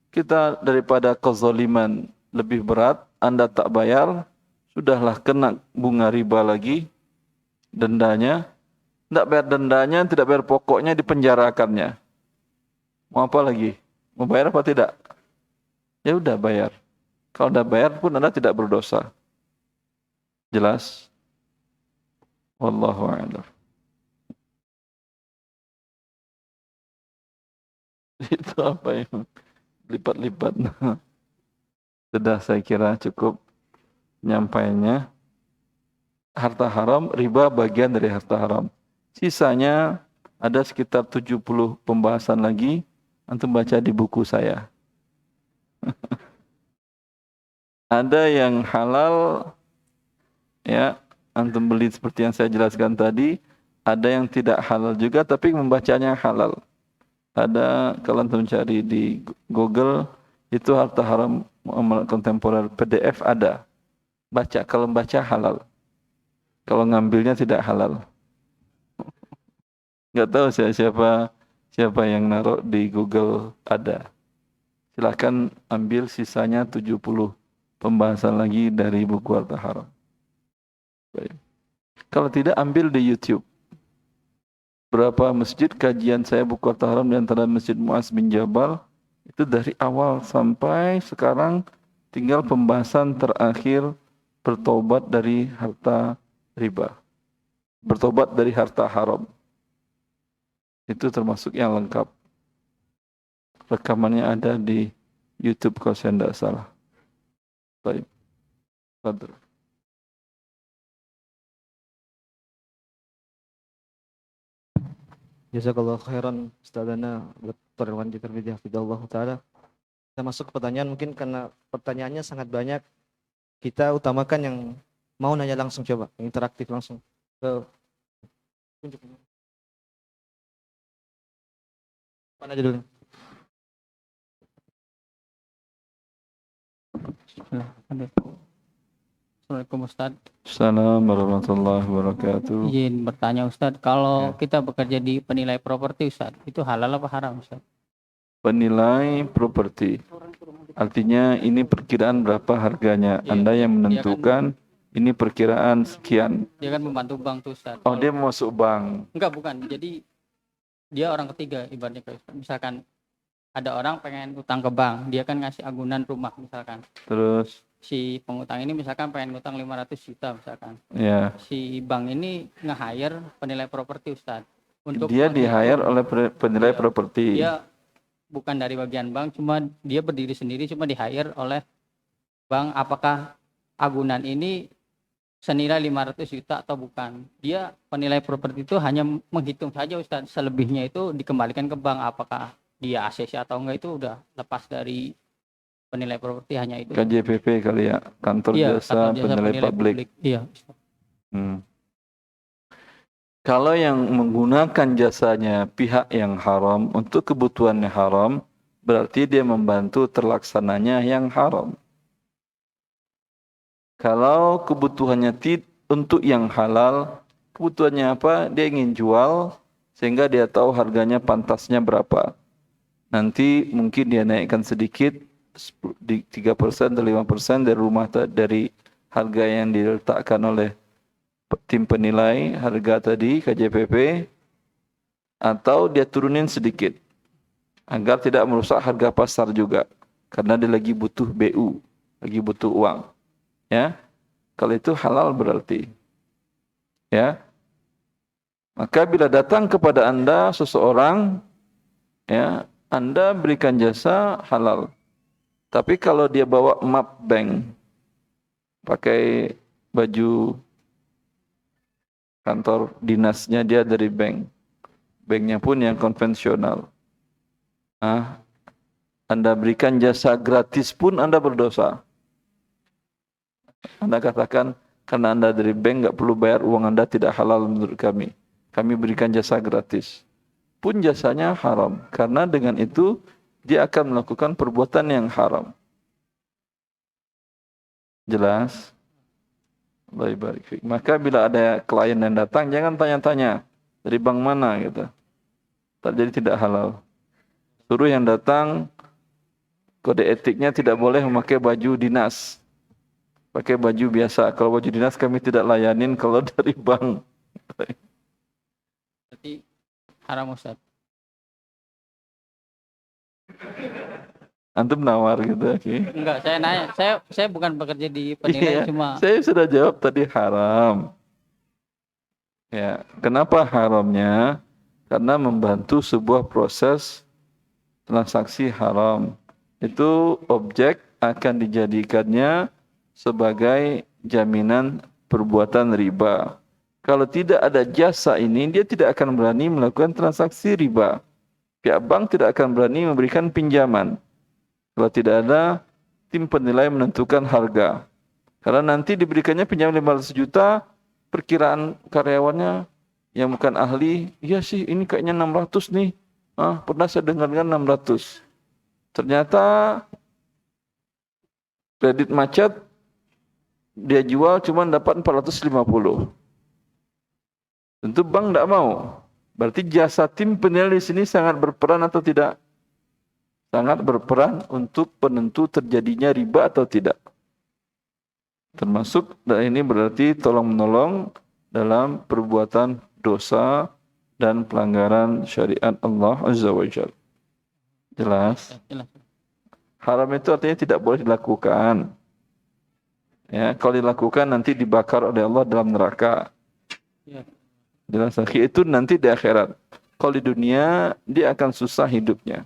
kita daripada kezaliman lebih berat, Anda tak bayar, sudahlah kena bunga riba lagi, dendanya, Tidak bayar dendanya, tidak bayar pokoknya, dipenjarakannya. Mau apa lagi? Mau bayar apa tidak? Ya udah bayar. Kalau udah bayar pun Anda tidak berdosa. Jelas? Wallahu a'lam. Itu apa yang lipat-lipat? Sudah saya kira cukup nyampainya. Harta haram, riba bagian dari harta haram. Sisanya ada sekitar 70 pembahasan lagi. Antum baca di buku saya. Ada yang halal, ya, antum beli seperti yang saya jelaskan tadi. Ada yang tidak halal juga, tapi membacanya halal. Ada, kalau antum cari di Google, itu harta haram muamalah kontemporer PDF ada. Baca, kalau baca halal. Kalau ngambilnya tidak halal. Nggak tahu siapa yang naruh di Google ada. Silakan ambil sisanya 70 pembahasan lagi dari buku harta haram. Baik. Kalau tidak, ambil di YouTube. Berapa masjid kajian saya buku harta haram di antara Masjid Muaz bin Jabal itu dari awal sampai sekarang tinggal pembahasan terakhir bertobat dari harta riba. Bertobat dari harta haram. Itu termasuk yang lengkap. Rekamannya ada di YouTube kalau saya tidak salah. Baik. Fadl. Jazakallah khairan Ustazana Dr. Irwan Jikarbidi hafidhahullah ta'ala. Kita masuk ke pertanyaan, mungkin karena pertanyaannya sangat banyak, kita utamakan yang mau nanya langsung, coba yang interaktif langsung ke mana aja dulu. Assalamualaikum Ustaz. Assalamualaikum warahmatullahi wabarakatuh. Izin bertanya Ustaz, kalau kita bekerja di penilai properti Ustaz, itu halal apa haram Ustaz? Penilai properti. Artinya ini perkiraan berapa harganya. Iya, Anda yang dia menentukan ini perkiraan sekian. Dia kan membantu bank tuh Ustaz. Oh, dia mau masuk bank. Enggak, bukan. Jadi dia orang ketiga ibaratnya kayak Ustaz. Misalkan ada orang pengen utang ke bank, dia kan ngasih agunan rumah misalkan. Terus Si pengutang ini misalkan pengen utang 500 juta misalkan. ya, Si bank ini nge-hire penilai properti Ustaz. dia di-hire oleh penilai Iya. properti. Dia bukan dari bagian bank, cuma dia berdiri sendiri, cuma di-hire oleh bank. Apakah agunan ini senilai 500 juta atau bukan? Dia penilai properti itu hanya menghitung saja Ustaz. Selebihnya itu dikembalikan ke bank. Apakah dia ACC atau enggak itu udah lepas dari penilai properti, hanya itu. KJPP kali ya, kantor Iya, jasa kantor penilai publik. Iya. Kalau yang menggunakan jasanya pihak yang haram untuk kebutuhannya haram, berarti dia membantu terlaksananya yang haram. Kalau kebutuhannya untuk yang halal, kebutuhannya apa? Dia ingin jual sehingga dia tahu harganya pantasnya berapa. Nanti mungkin dia naikkan sedikit, 3% atau 5% dari dari harga yang diletakkan oleh tim penilai harga tadi KJPP, atau dia turunin sedikit agar tidak merusak harga pasar juga, karena dia lagi butuh BU, lagi butuh uang. Ya, kalau itu halal berarti. Ya, maka bila datang kepada Anda seseorang, ya, Anda berikan jasa halal. Tapi kalau dia bawa map bank, pakai baju kantor dinasnya dia dari bank, banknya pun yang konvensional, Anda berikan jasa gratis pun Anda berdosa. Anda katakan, karena Anda dari bank nggak perlu bayar, uang Anda tidak halal menurut kami. Kami berikan jasa gratis. Pun jasanya haram. Karena dengan itu, dia akan melakukan perbuatan yang haram. Jelas? Allah barik fiik. Maka bila ada klien yang datang, jangan tanya-tanya dari bank mana gitu. Jadi tidak halal. Suruh yang datang, kode etiknya tidak boleh memakai baju dinas. Pakai baju biasa. Kalau baju dinas kami tidak layanin kalau dari bank. haram Ustaz. Antum nawar gitu, oke. Enggak, saya nanya, saya bukan bekerja di penilai, Iya, cuma saya sudah jawab tadi haram. Ya, kenapa haramnya? Karena membantu sebuah proses transaksi haram. Itu objek akan dijadikannya sebagai jaminan perbuatan riba. Kalau tidak ada jasa ini, dia tidak akan berani melakukan transaksi riba. Pihak bank tidak akan berani memberikan pinjaman. Kalau tidak ada tim penilai menentukan harga. Karena nanti diberikannya pinjaman 500 juta, perkiraan karyawannya yang bukan ahli, iya sih ini kayaknya 600 nih. Pernah saya dengarkan 600. Ternyata kredit macet dia jual cuma dapat 450. Tentu bank tidak mau. Berarti jasa tim penilai di sini sangat berperan atau tidak? Sangat berperan untuk penentu terjadinya riba atau tidak. Termasuk, dan ini berarti tolong-menolong dalam perbuatan dosa dan pelanggaran syariat Allah Azza wa Jalla. Jelas? jelas. Haram itu artinya tidak boleh dilakukan. Ya, kalau dilakukan nanti dibakar oleh Allah dalam neraka. Ya. Jelas, itu nanti di akhirat. Kalau di dunia dia akan susah hidupnya.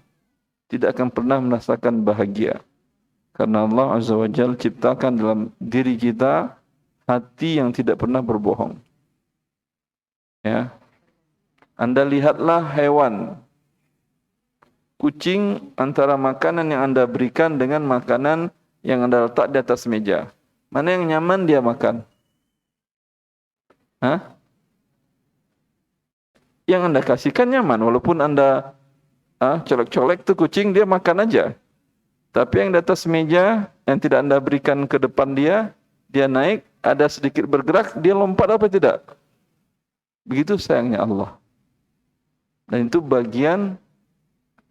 Tidak akan pernah merasakan bahagia. Karena Allah Azza wa Jalla ciptakan dalam diri kita hati yang tidak pernah berbohong. Ya. Anda lihatlah hewan. Kucing antara makanan yang Anda berikan dengan makanan yang Anda letak di atas meja. Mana yang nyaman dia makan? Yang Anda kasihkan nyaman. Walaupun Anda colek-colek tuh kucing, dia makan aja. Tapi yang di atas meja yang tidak Anda berikan ke depan dia naik, ada sedikit bergerak, dia lompat apa tidak? Begitu sayangnya Allah. Dan itu bagian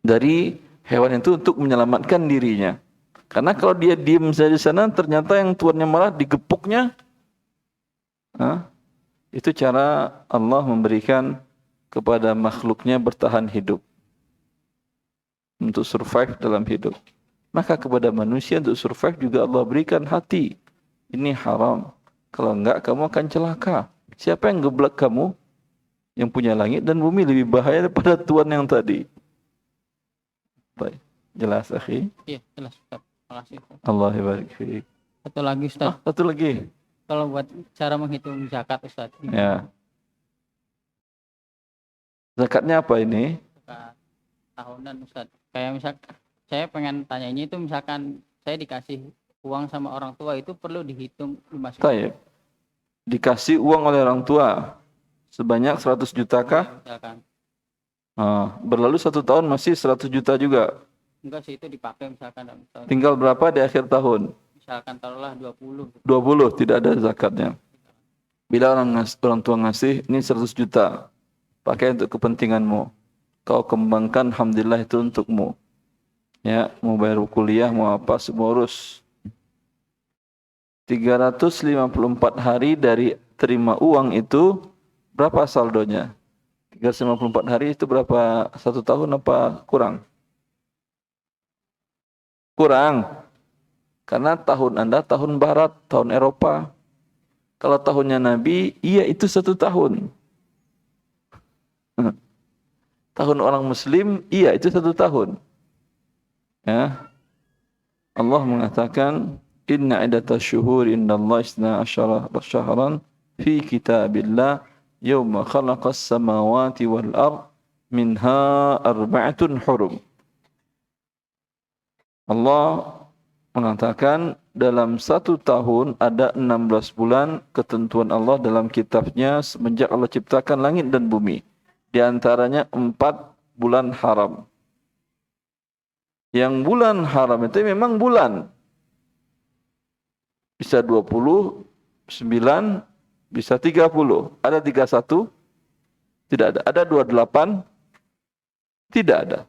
dari hewan itu untuk menyelamatkan dirinya. Karena kalau dia diam saja di sana, ternyata yang tuannya malah digepuknya. Itu cara Allah memberikan kepada makhluknya bertahan hidup. Untuk survive dalam hidup. Maka kepada manusia untuk survive juga Allah berikan hati. Ini haram. Kalau enggak kamu akan celaka. Siapa yang geblek kamu? Yang punya langit dan bumi lebih bahaya daripada Tuhan yang tadi. Baik. Jelas, akhi? Iya, jelas Ustaz. Terima kasih. Allah barik fiik. Satu lagi Ustaz. Satu lagi. Kalau buat cara menghitung zakat Ustaz. Ya. Zakatnya apa ini? Zakat tahunan Ustaz. Kayak misal saya pengen tanyanya itu, misalkan saya dikasih uang sama orang tua, itu perlu dihitung dimasukkan. Taib. Dikasih uang oleh orang tua sebanyak 100 juta kah? Misalkan. Berlalu 1 tahun masih 100 juta juga. Enggak sih, itu dipakai misalkan dalam tahun. Tinggal berapa di akhir tahun? Misalkan taruhlah 20. 20, tidak ada zakatnya. Bila orang tua ngasih, ini 100 juta. Pakai untuk kepentinganmu. Kau kembangkan, alhamdulillah itu untukmu. Ya, mau bayar kuliah, mau apa, semua urus. 354 hari dari terima uang itu, berapa saldonya? 354 hari itu berapa? 1 tahun apa kurang? Kurang. Karena tahun Anda tahun barat, tahun Eropa. Kalau tahunnya Nabi, iya itu 1 tahun. Tahun orang Muslim, iya itu 1 tahun. Ya. Allah mengatakan, Inna iddatas syuhur indallahi 12 syahran fi kitabillah yawma khalaqas samawati wal ard minha arba'atun hurum. Allah mengatakan dalam 1 tahun ada 16 bulan ketentuan Allah dalam kitabnya semenjak Allah ciptakan langit dan bumi. Di antaranya 4 bulan haram. Yang bulan haram itu memang bulan. Bisa 20, 9, bisa 30. Ada 31? Tidak ada. Ada 28? Tidak ada.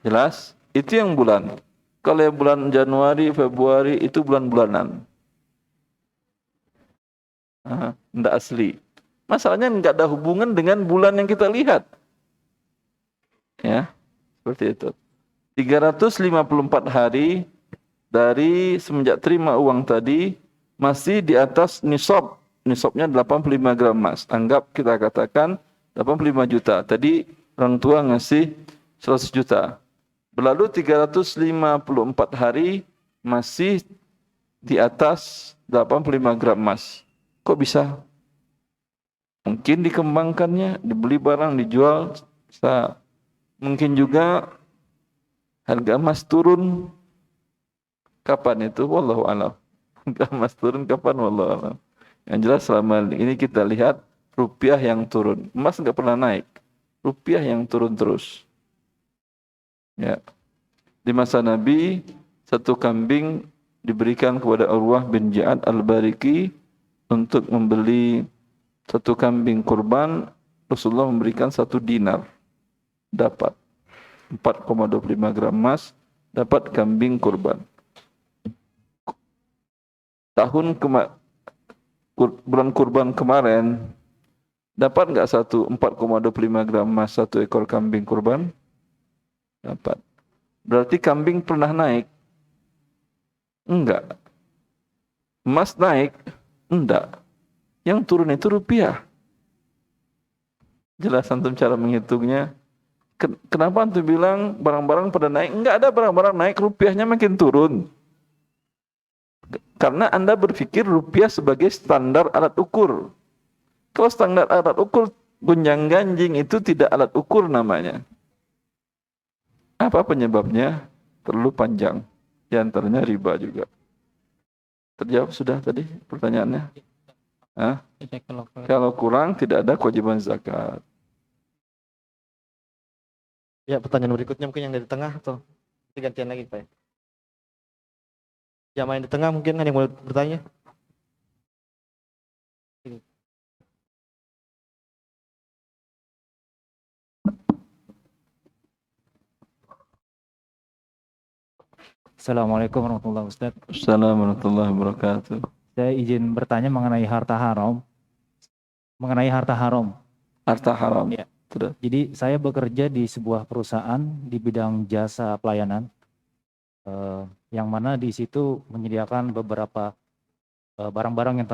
Jelas? Itu yang bulan. Kalau yang bulan Januari, Februari itu bulan-bulanan. Tidak asli. Masalahnya nggak ada hubungan dengan bulan yang kita lihat. Ya, seperti itu. 354 hari dari semenjak terima uang tadi masih di atas nisab. Nisabnya 85 gram emas. Anggap kita katakan 85 juta. Tadi orang tua ngasih 100 juta. Berlalu 354 hari masih di atas 85 gram emas. Kok bisa? Mungkin dikembangkannya, dibeli barang, dijual. Bisa. Mungkin juga harga emas turun. Kapan itu? Wallahu a'lam. Harga emas turun kapan? Wallahu a'lam. Yang jelas selama ini kita lihat rupiah yang turun. Emas nggak pernah naik. Rupiah yang turun terus. Ya. Di masa Nabi, satu kambing diberikan kepada Urwah bin Ja'ad al-Bariki untuk membeli satu kambing kurban. Rasulullah memberikan 1 dinar. Dapat 4,25 gram emas, dapat kambing kurban. Bulan kurban kemarin dapat nggak 4,25 gram emas 1 ekor kambing kurban? Dapat. Berarti kambing pernah naik? Enggak. Emas naik? Enggak. Yang turun itu rupiah. Jelas antum cara menghitungnya. Kenapa antum bilang barang-barang pada naik? Enggak ada barang-barang naik, rupiahnya makin turun. Karena Anda berpikir rupiah sebagai standar alat ukur. Kalau standar alat ukur gonjang-ganjing itu tidak alat ukur namanya. Apa penyebabnya? Terlalu panjang. Di antaranya riba juga. Terjawab sudah tadi pertanyaannya? Hah? Kalau kurang tidak ada kewajiban zakat. Ya, pertanyaan berikutnya mungkin yang dari tengah atau gantian lagi Pak? Jamaah yang di tengah mungkin ada yang mau bertanya? Assalamualaikum warahmatullahi wabarakatuh. Assalamualaikum warahmatullahi wabarakatuh. Saya izin bertanya mengenai harta haram. Harta haram. Ya. Terus. Jadi saya bekerja di sebuah perusahaan di bidang jasa pelayanan, yang mana di situ menyediakan beberapa barang-barang yang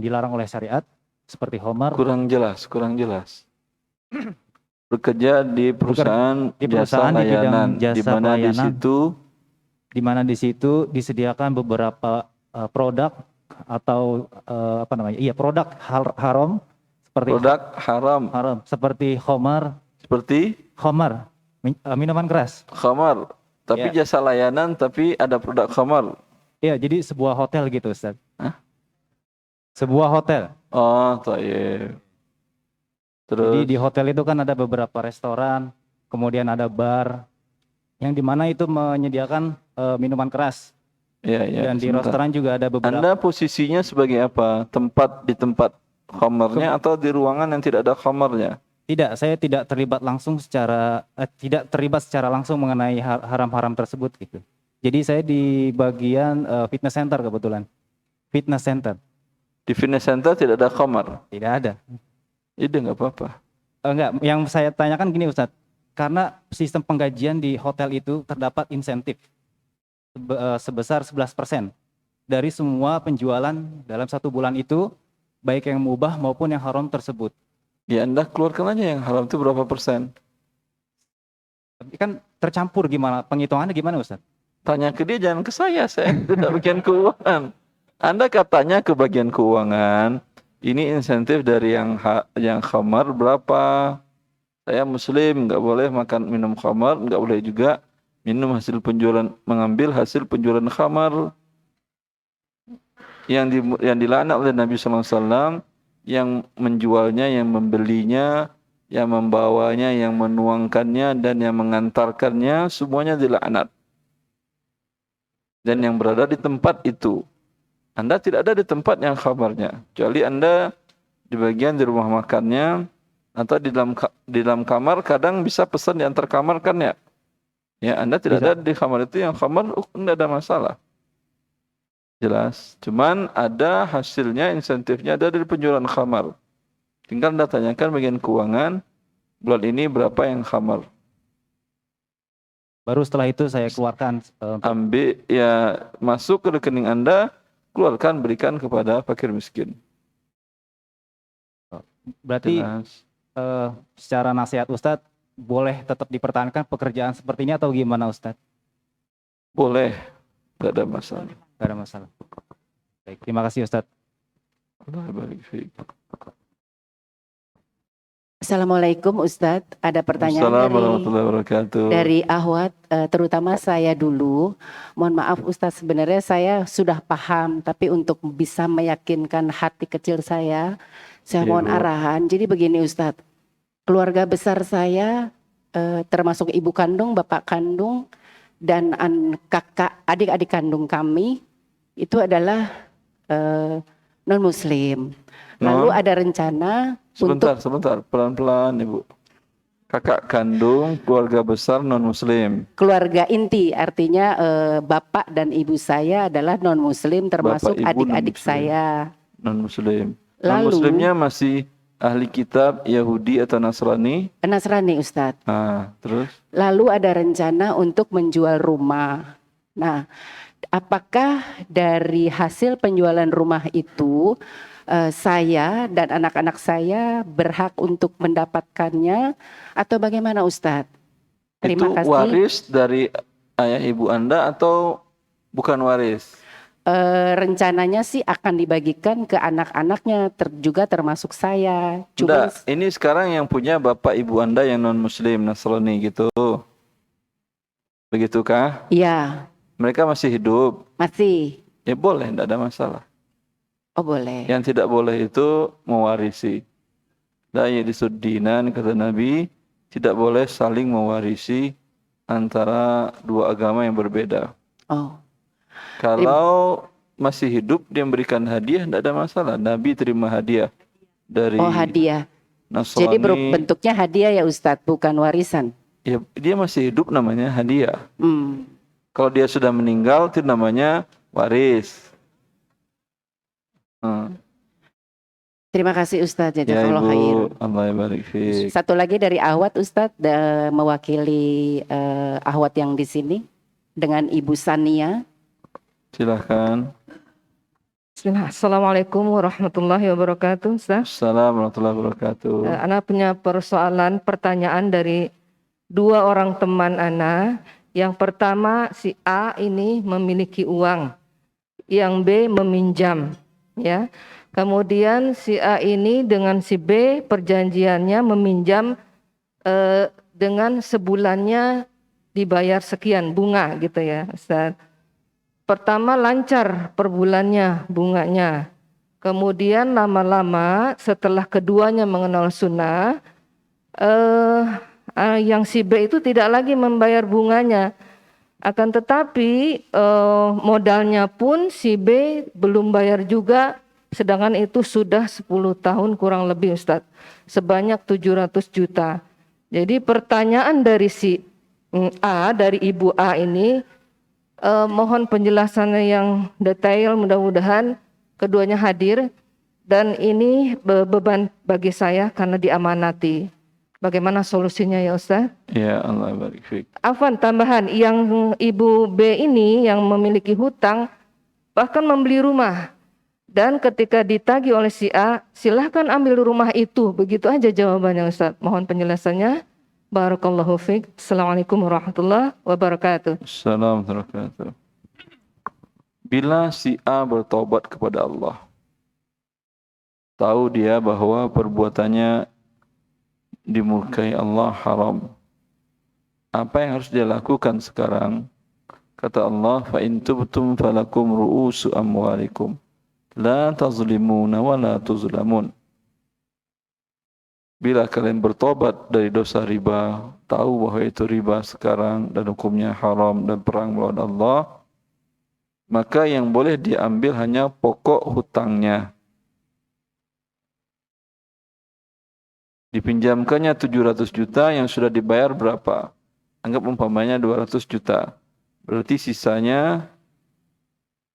dilarang oleh syariat, seperti khamar. Kurang jelas. Bekerja di perusahaan jasa layanan, di mana di situ disediakan beberapa produk atau produk haram seperti produk haram seperti khamar, minuman keras. Khamar, tapi Ya. jasa layanan tapi ada produk khamar. Iya, jadi sebuah hotel gitu, Ustaz. Hah? Sebuah hotel. Oh, tayyib. Terus Jadi di hotel itu kan ada beberapa restoran, kemudian ada bar, yang dimana itu menyediakan minuman keras. ya, Dan di sebentar. restoran juga ada beberapa. Anda posisinya sebagai apa? Di tempat khamarnya atau di ruangan yang tidak ada khamarnya? Tidak, saya tidak terlibat secara langsung mengenai haram-haram tersebut gitu. Jadi saya di bagian fitness center kebetulan. Fitness center. Di fitness center tidak ada khamar? Tidak ada. Itu nggak apa-apa. Enggak, yang saya tanyakan gini Ustadz. Karena sistem penggajian di hotel itu terdapat insentif sebesar 11% dari semua penjualan dalam 1 bulan itu, baik yang mubah maupun yang haram tersebut. Ya Anda keluarkan aja yang haram itu berapa persen. Tapi kan tercampur, gimana penghitungannya gimana Ustaz? Tanya ke dia, jangan ke saya tidak bagian keuangan. Anda katanya ke bagian keuangan, ini insentif dari yang khamar berapa. Saya muslim, nggak boleh makan minum khamar, nggak boleh juga mengambil hasil penjualan khamar. Yang dilaknat oleh Nabi SAW, yang menjualnya, yang membelinya, yang membawanya, yang menuangkannya, dan yang mengantarkannya, semuanya dilaknat. Dan yang berada di tempat itu. Anda tidak ada di tempat yang khabarnya, kecuali Anda di bagian di rumah makannya, atau di dalam kamar. Kadang bisa pesan di antar kamar kan ya. Ya, Anda tidak ada di kamar itu, yang kamar tidak ada masalah. Jelas. Cuman ada hasilnya, insentifnya ada dari penjualan khamar. Tinggal Anda tanyakan bagian keuangan, bulan ini berapa yang khamar. Baru setelah itu saya keluarkan Ambil, ya masuk ke rekening Anda, keluarkan, berikan kepada fakir miskin. berarti Jelas. secara nasihat Ustadz boleh tetap dipertahankan pekerjaan seperti ini atau gimana Ustadz? Boleh, tidak ada masalah. Gak ada masalah. Baik, terima kasih Ustadz. Allah barik fiik. Assalamualaikum Ustadz, ada pertanyaan Assalamualaikum warahmatullahi wabarakatuh. dari Ahwat, terutama saya dulu. Mohon maaf Ustadz, sebenarnya saya sudah paham, tapi untuk bisa meyakinkan hati kecil saya Iya, mohon Bu. arahan. Jadi begini Ustadz, keluarga besar saya termasuk ibu kandung, bapak kandung, dan kakak, adik-adik kandung kami itu adalah non-muslim. Lalu ada rencana untuk Sebentar, pelan-pelan Ibu. Kakak kandung, keluarga besar non-muslim. keluarga inti, artinya bapak dan ibu saya adalah non-muslim, termasuk Bapak, ibu adik-adik non-muslim. saya. Non-muslim. Lalu- Non-muslimnya masih ahli kitab, Yahudi atau Nasrani. Nasrani Ustadz. Terus? Lalu ada rencana untuk menjual rumah. Nah, apakah dari hasil penjualan rumah itu saya dan anak-anak saya berhak untuk mendapatkannya atau bagaimana Ustadz? Terima Itu kasih. waris dari ayah ibu Anda atau bukan waris? Rencananya sih akan dibagikan ke anak-anaknya, juga termasuk saya. Cuma Enggak, ini sekarang yang punya bapak ibu Anda yang non-muslim, Nasrani gitu. Begitukah? ya Mereka masih hidup. masih. Ya boleh, tidak ada masalah. Oh boleh. Yang tidak boleh itu mewarisi. La yadisudinan, kata Nabi, tidak boleh saling mewarisi antara dua agama yang berbeda. Oh Kalau masih hidup dia memberikan hadiah, tidak ada masalah. Nabi terima hadiah dari hadiah. Nasrani. Jadi bentuknya hadiah ya Ustadz, bukan warisan. Ya, dia masih hidup namanya hadiah. Hmm. Kalau dia sudah meninggal itu namanya waris. Terima kasih Ustadz, Ya jazakallah khair. Ibu, Allah barik fiik. Satu lagi dari Ahwat Ustadz, mewakili Ahwat yang di sini dengan Ibu Sania. Silahkan. Bismillah. Assalamualaikum warahmatullahi wabarakatuh. Ustaz. Assalamualaikum warahmatullahi wabarakatuh. Ana punya pertanyaan dari dua orang teman Ana. Yang pertama si A ini memiliki uang, yang B meminjam, ya. Kemudian si A ini dengan si B perjanjiannya meminjam dengan sebulannya dibayar sekian bunga gitu ya, Ustaz. Pertama lancar per bulannya bunganya. Kemudian lama-lama setelah keduanya mengenal sunnah, yang si B itu tidak lagi membayar bunganya. Akan tetapi modalnya pun si B belum bayar juga, sedangkan itu sudah 10 tahun kurang lebih Ustadz, sebanyak 700 juta. Jadi pertanyaan dari si A, dari Ibu A ini, mohon penjelasannya yang detail, mudah-mudahan keduanya hadir. Dan ini beban bagi saya karena diamanati. Bagaimana solusinya ya Ustaz? Ya Allah barik fiik. Afwan, tambahan, yang Ibu B ini yang memiliki hutang bahkan membeli rumah. Dan ketika ditagih oleh si A, silahkan ambil rumah itu. Begitu aja jawabannya Ustaz. Mohon penjelasannya. Barakallahu fiik. Assalamualaikum warahmatullahi wabarakatuh. Assalamualaikum warahmatullahi wabarakatuh. Bila si A bertobat kepada Allah, tahu dia bahwa perbuatannya dimurkai Allah, haram. Apa yang harus dia lakukan sekarang? Kata Allah, fa in tubtum falakum ru'usu amwalikum la tazlimuna wa la tuzlamun. Bila kalian bertobat dari dosa riba, tahu bahwa itu riba sekarang dan hukumnya haram dan perang melawan Allah, maka yang boleh diambil hanya pokok hutangnya. Dipinjamkannya 700 juta, yang sudah dibayar berapa? Anggap umpamanya 200 juta. Berarti sisanya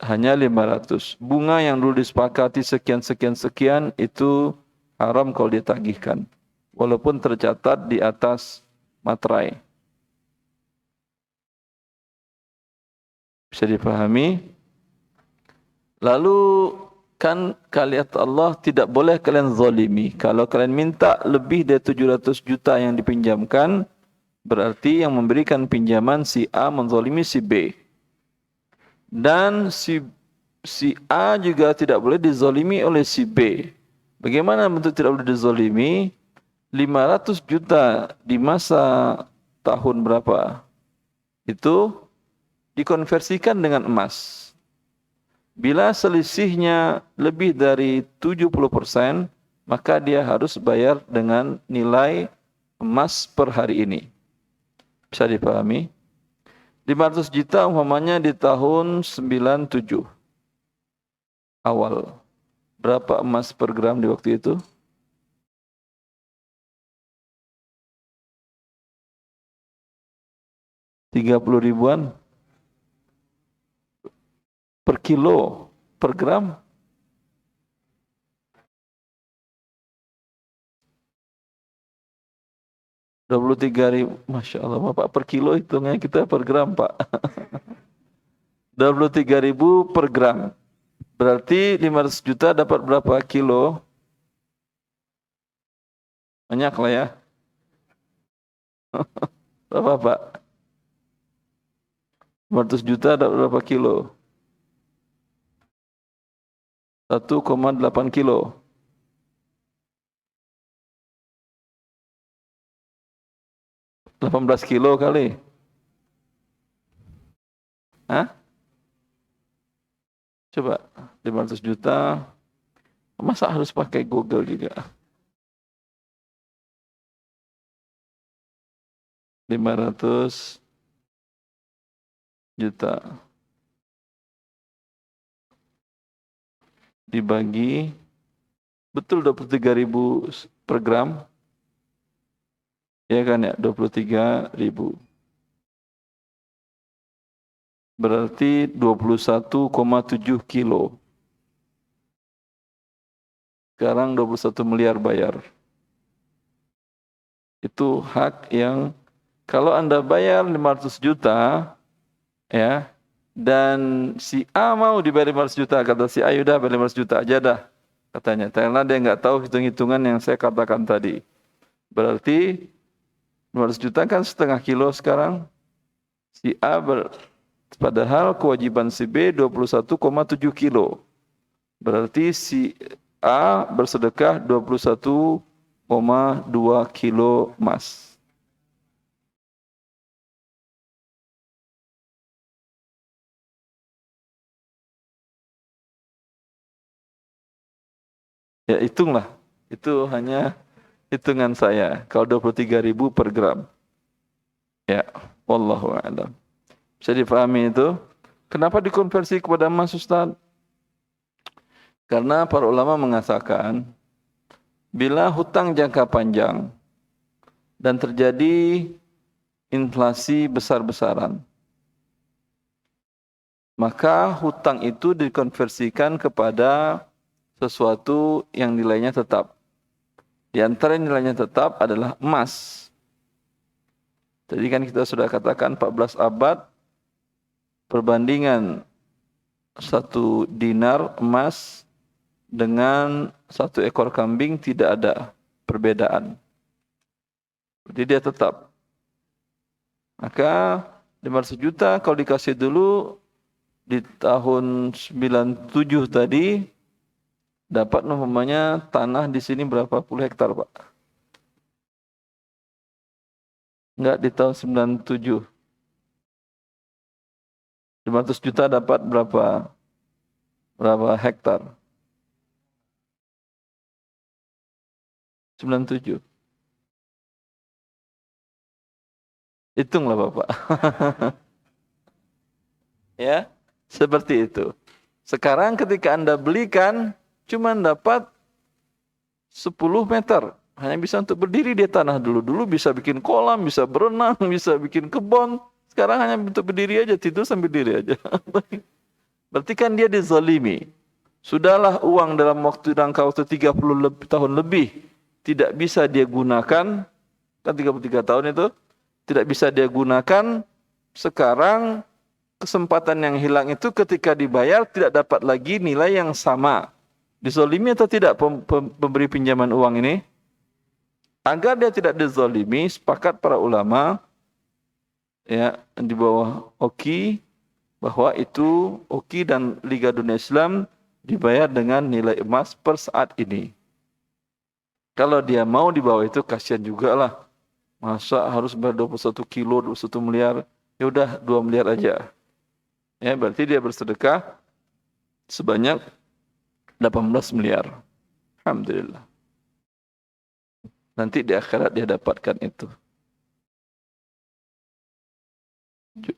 hanya 500. Bunga yang dulu disepakati sekian-sekian-sekian itu haram kalau dia tagihkan. Walaupun tercatat di atas materai. Bisa dipahami? Lalu kan kalian Allah tidak boleh kalian zalimi. Kalau kalian minta lebih dari 700 juta yang dipinjamkan, berarti yang memberikan pinjaman si A menzalimi si B. Dan si A juga tidak boleh dizalimi oleh si B. Bagaimana bentuk tidak boleh dizalimi? 500 juta di masa tahun berapa? Itu dikonversikan dengan emas. Bila selisihnya lebih dari 70%, maka dia harus bayar dengan nilai emas per hari ini. Bisa dipahami? 500 juta umpamanya di tahun 97 awal. Berapa emas per gram di waktu itu? $30.000-an per kilo, per gram. $23.000, Masya Allah, Bapak per kilo hitungnya, kita per gram Pak. 23.000 per gram. Berarti 500 juta dapat berapa kilo? Banyak lah ya. Berapa Pak? 500 juta dapat berapa kilo? 1,8 kilo. $18 kilo kali. Hah? Coba 500 juta. Masa harus pakai Google juga? 500 juta dibagi, betul 23.000 per gram, ya kan ya, 23.000. Berarti 21,7 kilo. Sekarang 21 miliar bayar. Itu hak yang kalau Anda bayar 500 juta, ya, dan si A mau dibayar 500 juta, kata si A, udah bayar 500 juta aja dah, katanya. Karena dia nggak tahu hitung-hitungan yang saya katakan tadi. Berarti 500 juta kan setengah kilo sekarang. Si A padahal kewajiban si B 21,7 kilo. Berarti si A bersedekah 21,2 kilo emas. Ya hitunglah, itu hanya hitungan saya. Kalau 23.000 per gram. Ya, wallahu a'lam. Bisa dipahami itu? Kenapa dikonversi kepada emas, Ustaz? Karena para ulama mengatakan bila hutang jangka panjang dan terjadi inflasi besar-besaran, maka hutang itu dikonversikan kepada sesuatu yang nilainya tetap. Di antara nilainya tetap adalah emas. Jadi kan kita sudah katakan 14 abad perbandingan 1 dinar emas dengan 1 ekor kambing tidak ada perbedaan. Jadi dia tetap. Maka 500 juta kalau dikasih dulu di tahun 97 tadi, dapat namanya tanah di sini berapa puluh hektar, Pak? Enggak, di tahun 97. 500 juta dapat berapa hektar? 97. Hitunglah Bapak. Ya, seperti itu. Sekarang ketika Anda belikan cuma dapat 10 meter. Hanya bisa untuk berdiri di tanah dulu. Dulu bisa bikin kolam, bisa berenang, bisa bikin kebun. Sekarang hanya untuk berdiri aja, tidur sambil berdiri aja. Berarti kan dia dizalimi. Sudahlah uang dalam jangka waktu 30 tahun lebih tidak bisa dia gunakan, kan 33 tahun itu tidak bisa dia gunakan. Sekarang kesempatan yang hilang itu ketika dibayar tidak dapat lagi nilai yang sama. Dizolimi atau tidak pemberi pinjaman uang ini? Agar dia tidak dizolimi, sepakat para ulama ya di bawah OKI bahwa itu OKI dan Liga Dunia Islam dibayar dengan nilai emas per saat ini. Kalau dia mau di bawah itu kasihan juga lah. Masa harus bayar 21 kilo, 21 miliar. Ya udah 2 miliar aja. Ya berarti dia bersedekah sebanyak 18 miliar. Alhamdulillah. Nanti di akhirat dia dapatkan itu.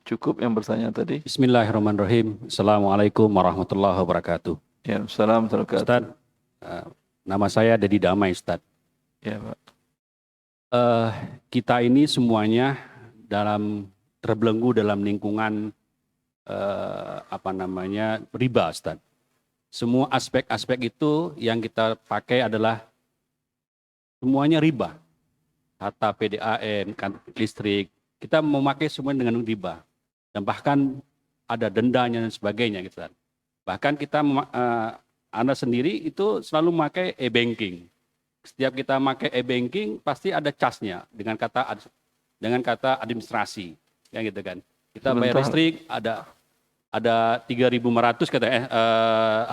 Cukup yang bertanya tadi? Bismillahirrahmanirrahim. Assalamualaikum warahmatullahi wabarakatuh. Ya, assalamualaikum warahmatullahi Ustaz, wabarakatuh. nama saya Dedi Damai, Ustaz. Ya, Pak. Kita ini semuanya terbelenggu dalam lingkungan riba, Ustaz. Semua aspek-aspek itu yang kita pakai adalah semuanya riba. Harta PDAM, listrik, kita memakai semua dengan riba. Dan bahkan ada dendanya dan sebagainya, gitu, Ustaz. Bahkan kita, Anda sendiri itu selalu memakai e-banking. Setiap kita memakai e-banking pasti ada charge-nya dengan kata administrasi, ya gitu kan. Kita bayar listrik ada 3.500 kata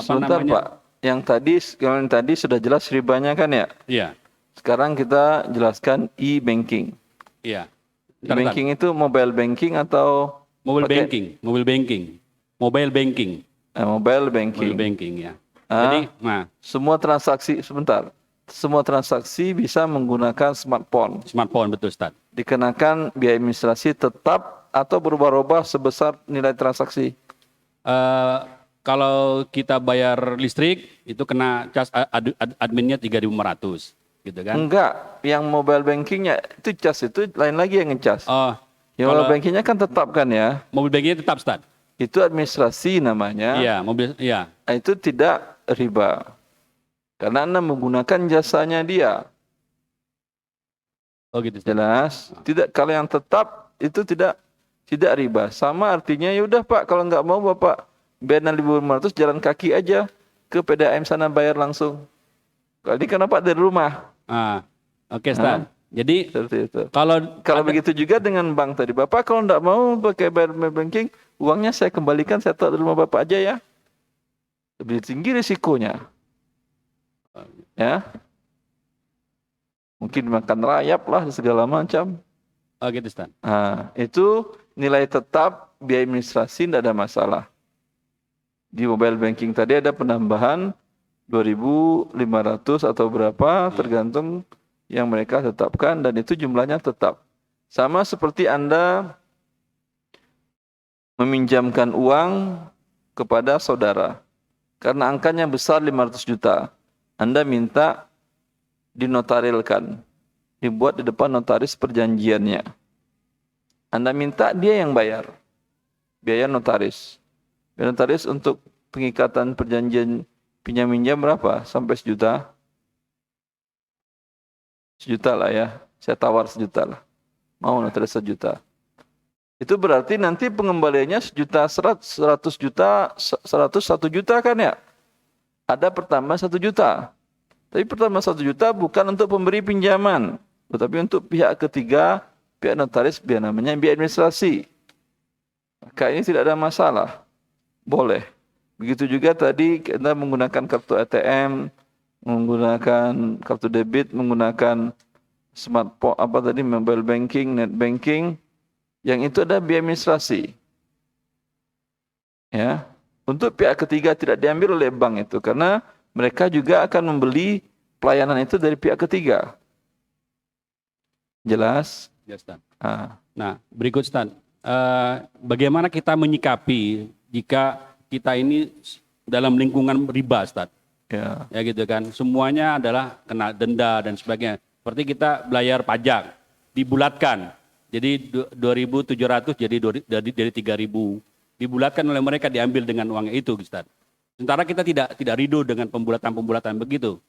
Sebentar, Pak. Yang tadi sudah jelas ribanya kan ya? Iya. Sekarang kita jelaskan e-banking. Iya. E-banking itu mobile banking atau Mobile banking ya. Jadi, semua transaksi bisa menggunakan smartphone. Smartphone, betul, Ustaz. Dikenakan biaya administrasi tetap atau berubah-ubah sebesar nilai transaksi? Kalau kita bayar listrik itu kena charge adminnya 3.500, gitu kan? Enggak, yang mobile bankingnya itu charge itu lain lagi yang ngecas. Oh, yang mobile bankingnya kan tetap kan ya? Mobile bankingnya tetap, Ustaz. Itu administrasi namanya. Iya, Itu tidak riba. Karena Anda menggunakan jasanya dia. Oh gitu, Ustaz. Jelas? Tidak, kalau yang tetap itu tidak riba. Sama artinya, yaudah Pak, kalau nggak mau Bapak bayar 6.500 jalan kaki aja ke PDAM sana bayar langsung. Kalau ini kan Bapak dari rumah. Oke, Ustaz. Jadi itu. Kalau begitu juga dengan bank tadi, Bapak kalau nggak mau pakai bayar banking, uangnya saya kembalikan, saya taruh di rumah Bapak aja ya. Lebih tinggi risikonya. Ya. Mungkin makan rayap lah segala macam. Oh gitu, Ustaz. Itu nilai tetap biaya administrasi tidak ada masalah. Di mobile banking tadi ada penambahan 2.500 atau berapa tergantung yang mereka tetapkan dan itu jumlahnya tetap. Sama seperti Anda meminjamkan uang kepada saudara. Karena angkanya besar 500 juta. Anda minta dinotarilkan. Dibuat di depan notaris perjanjiannya. Anda minta dia yang bayar. Biaya notaris. Biaya notaris untuk pengikatan perjanjian pinjam-minjam berapa? Sampai 1 juta? 1 juta lah ya. Saya tawar 1 juta lah. Mau notaris 1 juta. Itu berarti nanti pengembaliannya 1 juta, 100 juta, 101 juta kan ya? Ada pertama 1 juta. Tapi pertama 1 juta bukan untuk pemberi pinjaman. Tetapi untuk pihak ketiga, pihak notaris, biar namanya biaya administrasi. Maka ini tidak ada masalah. Boleh. Begitu juga tadi kita menggunakan kartu ATM, menggunakan kartu debit, menggunakan smartphone, mobile banking, net banking, yang itu ada biaya administrasi. Ya, untuk pihak ketiga tidak diambil oleh bank itu karena mereka juga akan membeli pelayanan itu dari pihak ketiga. Jelas? Ya, Ustaz. Nah, berikut, Ustaz. Bagaimana kita menyikapi jika kita ini dalam lingkungan riba, Ustaz? Ya gitu kan. Semuanya adalah kena denda dan sebagainya. Seperti kita bayar pajak, dibulatkan. Jadi 2.700 jadi dari 3.000. Dibulatkan oleh mereka, diambil dengan uang itu, Ustaz. Sementara kita tidak ridho dengan pembulatan-pembulatan begitu.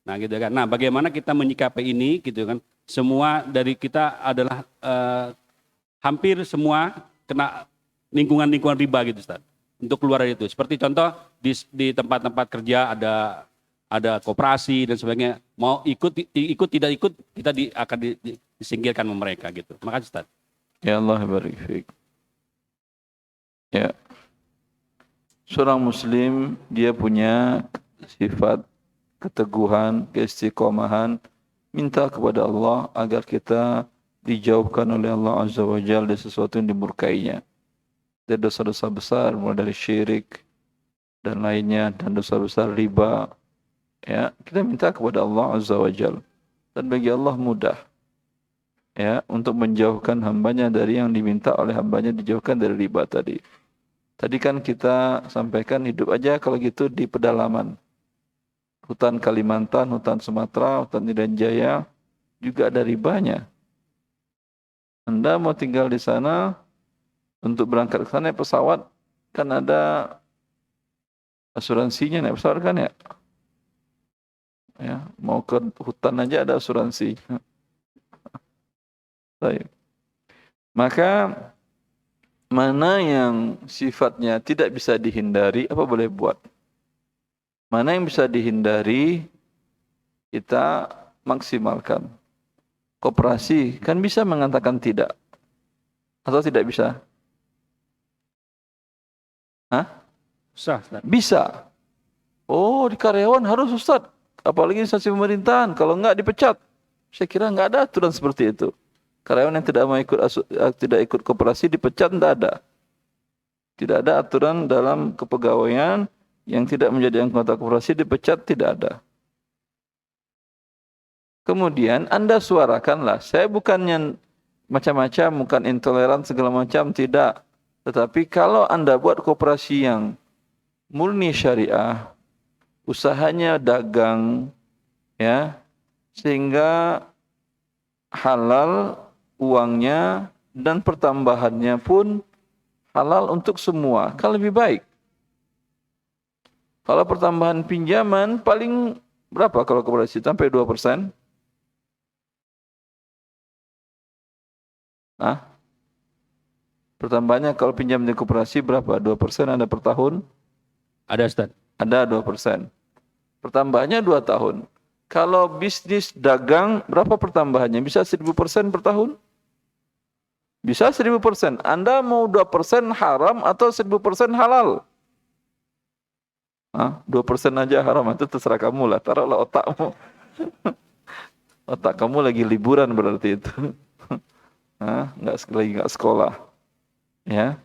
Nah, gitu kan. Nah, bagaimana kita menyikapi ini gitu kan? Semua dari kita adalah hampir semua kena lingkungan riba gitu, Ustaz. Untuk keluar dari itu. Seperti contoh di tempat-tempat kerja ada koperasi dan sebagainya. Mau ikut tidak ikut kita akan disingkirkan sama mereka gitu. Makasih, Ustaz. Ya Allah barik fiik. Ya. Seorang muslim dia punya sifat keteguhan, keistiqomahan, minta kepada Allah agar kita dijauhkan oleh Allah Azza wa Jalla dari sesuatu yang dimurkainya. Dari dosa-dosa besar, mulai dari syirik dan lainnya, dan dosa besar riba. Ya, kita minta kepada Allah Azza wa Jalla. Dan bagi Allah mudah. Ya, untuk menjauhkan hambanya dari yang diminta oleh hambanya, dijauhkan dari riba tadi. Tadi kan kita sampaikan hidup aja kalau gitu di pedalaman. Hutan Kalimantan, hutan Sumatera, hutan Irian Jaya juga ada ribanya. Anda mau tinggal di sana, untuk berangkat ke sana pesawat kan ada asuransinya naik pesawat kan ya? Ya, mau ke hutan aja ada asuransi. Baik. Maka mana yang sifatnya tidak bisa dihindari, apa boleh buat? Mana yang bisa dihindari, kita maksimalkan. Koperasi kan bisa mengatakan tidak. Atau tidak bisa? Hah? Sah, Ustaz. Bisa. Oh, di karyawan harus, Ustaz. Apalagi instansi pemerintahan. Kalau enggak dipecat. Saya kira enggak ada aturan seperti itu. Karyawan yang tidak ikut koperasi dipecat, enggak ada. Tidak ada aturan dalam kepegawaian yang tidak menjadi anggota koperasi dipecat, tidak ada. Kemudian Anda suarakanlah, saya bukannya macam-macam, bukan intoleran segala macam, tidak. Tetapi kalau Anda buat koperasi yang murni syariah, usahanya dagang, ya, sehingga halal uangnya dan pertambahannya pun halal untuk semua, kan lebih baik. Kalau pertambahan pinjaman paling berapa kalau koperasi? Sampai 2%? Nah, pertambahannya kalau pinjam di koperasi berapa? 2% ada per tahun? Ada, Ustaz. Ada 2%. Pertambahannya 2 tahun. Kalau bisnis dagang, berapa pertambahannya? Bisa 1000% per tahun? Bisa 1000%. Anda mau 2% haram atau 1000% halal? 2% aja haram, itu terserah kamu lah. Taruhlah otakmu. Otak kamu lagi liburan berarti itu. Nggak sekolah. Ya.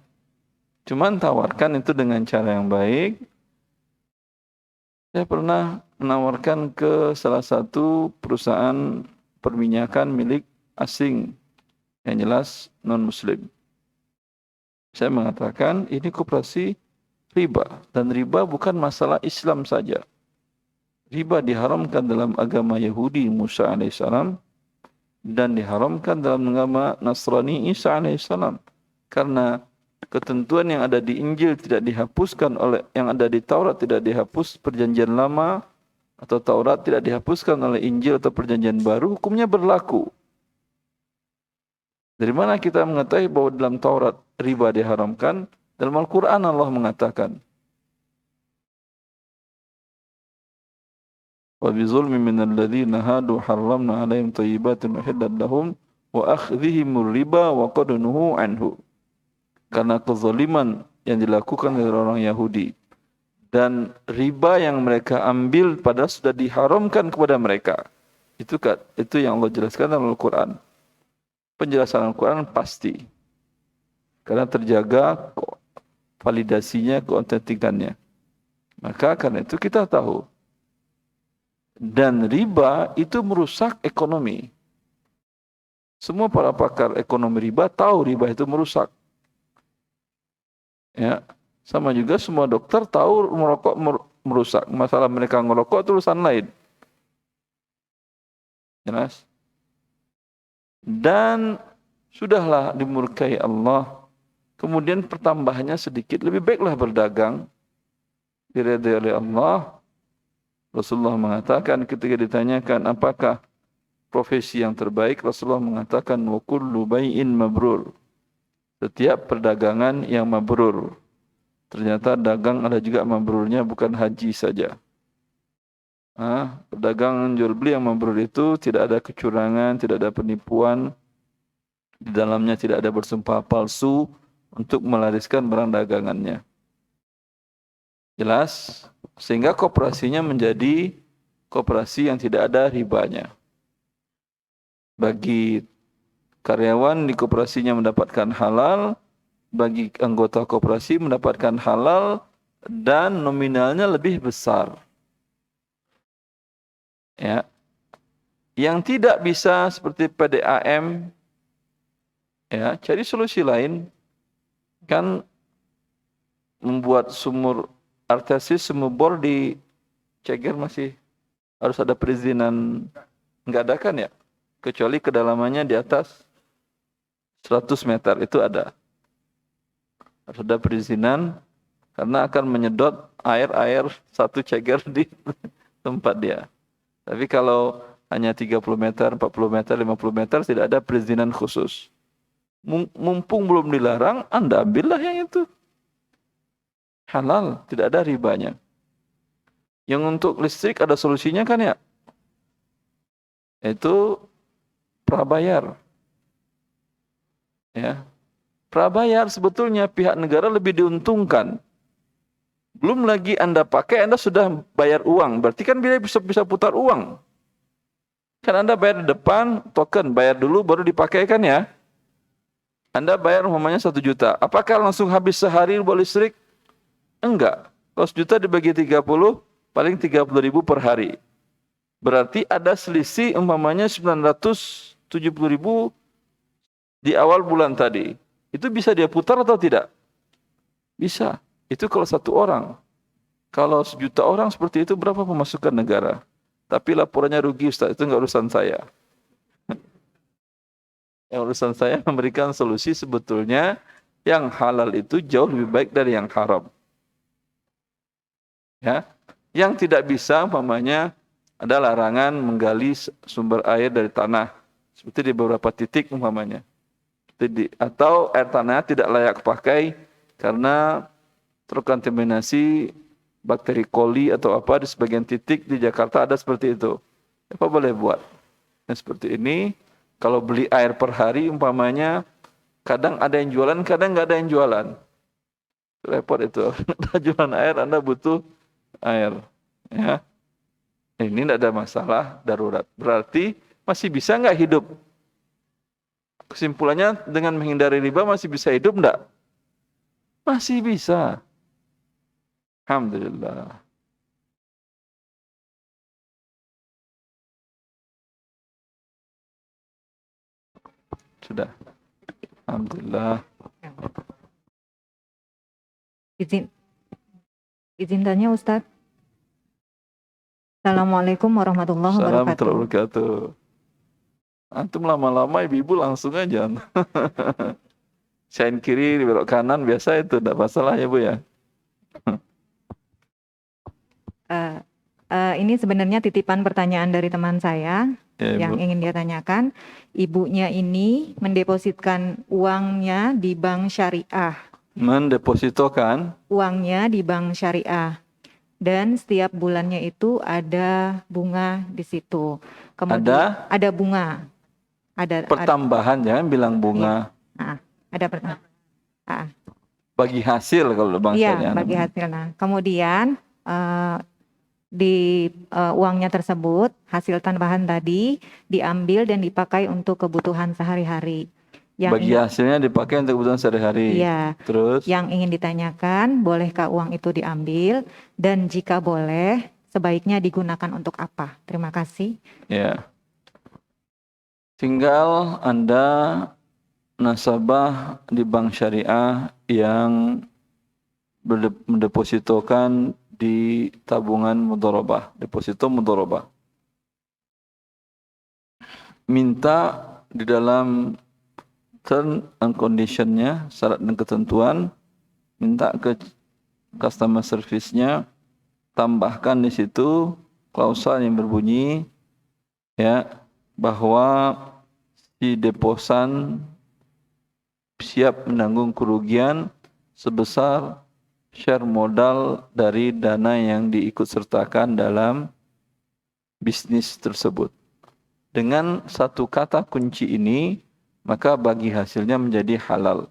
Cuman tawarkan itu dengan cara yang baik. Saya pernah menawarkan ke salah satu perusahaan perminyakan milik asing. Yang jelas non-muslim. Saya mengatakan ini koperasi riba. Dan riba bukan masalah Islam saja. Riba diharamkan dalam agama Yahudi Musa alaihissalam dan diharamkan dalam agama Nasrani Isa alaihissalam. Karena ketentuan yang ada di Injil tidak dihapuskan oleh yang ada di Taurat, tidak dihapus perjanjian lama, atau Taurat tidak dihapuskan oleh Injil atau perjanjian baru, hukumnya berlaku. Dari mana kita mengetahui bahwa dalam Taurat riba diharamkan? Dalam Al-Quran Allah mengatakan, wa bizulmi minal ladzina hadu harramna 'alaihim thayyibatin uhillat lahum wa akhdhihimur riba wa qad nuhu anhu. Karena kezaliman yang dilakukan oleh orang Yahudi dan riba yang mereka ambil padahal sudah diharamkan kepada mereka. Itu yang Allah jelaskan dalam Al-Quran. Penjelasan Al-Quran pasti. Karena terjaga validasinya, keautentikannya. Maka karena itu kita tahu. Dan riba itu merusak ekonomi. Semua para pakar ekonomi riba tahu riba itu merusak. Ya, sama juga semua dokter tahu merokok merusak. Masalah mereka ngerokok itu urusan lain. Jelas? Dan sudahlah dimurkai Allah. Kemudian pertambahannya sedikit, lebih baiklah berdagang. diridai oleh Allah. Rasulullah mengatakan ketika ditanyakan apakah profesi yang terbaik, Rasulullah mengatakan wa kullu bai'in mabrur. Setiap perdagangan yang mabrur. Ternyata dagang ada juga mabrurnya, bukan haji saja. Perdagangan jual beli yang mabrur itu tidak ada kecurangan, tidak ada penipuan, di dalamnya tidak ada bersumpah palsu untuk melariskan barang dagangannya. Jelas? Sehingga koperasinya menjadi koperasi yang tidak ada ribanya. Bagi karyawan di koperasinya mendapatkan halal, bagi anggota koperasi mendapatkan halal dan nominalnya lebih besar. Ya. Yang tidak bisa seperti PDAM, ya, cari solusi lain. Kan membuat sumur artesis, sumur bor di Ceger masih harus ada perizinan, enggak ada kan ya? Kecuali kedalamannya di atas 100 meter itu ada. Harus ada perizinan karena akan menyedot air satu Ceger di tempat dia. Tapi kalau hanya 30 meter, 40 meter, 50 meter tidak ada perizinan khusus. Mumpung belum dilarang, Anda ambillah yang itu. Halal, tidak ada ribanya. Yang untuk listrik ada solusinya kan ya? Itu prabayar. Ya. Prabayar sebetulnya pihak negara lebih diuntungkan. Belum lagi Anda pakai, Anda sudah bayar uang. Berarti kan bisa putar uang. Kan Anda bayar di depan, token, bayar dulu baru dipakai kan ya? Anda bayar umpamanya 1 juta. Apakah langsung habis sehari buat listrik? Enggak. Kalau 1 juta dibagi 30, paling 30.000 per hari. Berarti ada selisih umpamanya 970.000 di awal bulan tadi. Itu bisa dia putar atau tidak? Bisa. Itu kalau 1 orang. Kalau 1 juta orang seperti itu berapa pemasukan negara? Tapi laporannya rugi Ustaz, itu enggak urusan saya. Yang urusan saya memberikan solusi sebetulnya yang halal itu jauh lebih baik dari yang haram. Ya, yang tidak bisa umpamanya ada larangan menggali sumber air dari tanah seperti di beberapa titik umpamanya, atau air tanah tidak layak pakai karena terkontaminasi bakteri coli atau apa di sebagian titik di Jakarta ada seperti itu. Apa boleh buat? Nah, seperti ini kalau beli air per hari umpamanya kadang ada yang jualan, kadang nggak ada yang jualan. Repot itu. Anda jualan air, Anda butuh air, ya. Ini tidak ada masalah darurat. Berarti masih bisa nggak hidup? Kesimpulannya dengan menghindari riba masih bisa hidup enggak? Masih bisa. Alhamdulillah. Sudah. Alhamdulillah. Izin tanya Ustadz. Assalamualaikum warahmatullahi wabarakatuh. Antum lama-lama ibu-ibu langsung aja. Sign kiri, belok kanan, biasa itu, tidak masalah ya Bu ya. Ini sebenarnya titipan pertanyaan dari teman saya Ya, yang Ibu. ingin dia tanyakan. Ibunya ini mendepositkan uangnya di bank syariah. Mendepositokan Uangnya di bank syariah. Dan setiap bulannya itu ada bunga di situ. Kemudian ada bunga. Ada pertambahan, jangan bilang bunga. ada pertanyaan. Bagi hasil kalau bangsanya. Iya, bagi hasil. Nah, kemudian di uangnya tersebut, hasil tambahan tadi diambil dan dipakai untuk kebutuhan sehari-hari. Bagi hasilnya dipakai untuk kebutuhan sehari-hari. Iya. Terus? Yang ingin ditanyakan, bolehkah uang itu diambil? Dan jika boleh, sebaiknya digunakan untuk apa? Terima kasih. Ya. Tinggal Anda nasabah di bank syariah yang mendepositokan di tabungan mudharabah, deposito mudharabah. Minta di dalam term and condition-nya, syarat dan ketentuan, minta ke customer service-nya tambahkan di situ klausal yang berbunyi ya bahwa si deposan siap menanggung kerugian sebesar share modal dari dana yang diikut sertakan dalam bisnis tersebut. Dengan satu kata kunci ini, maka bagi hasilnya menjadi halal.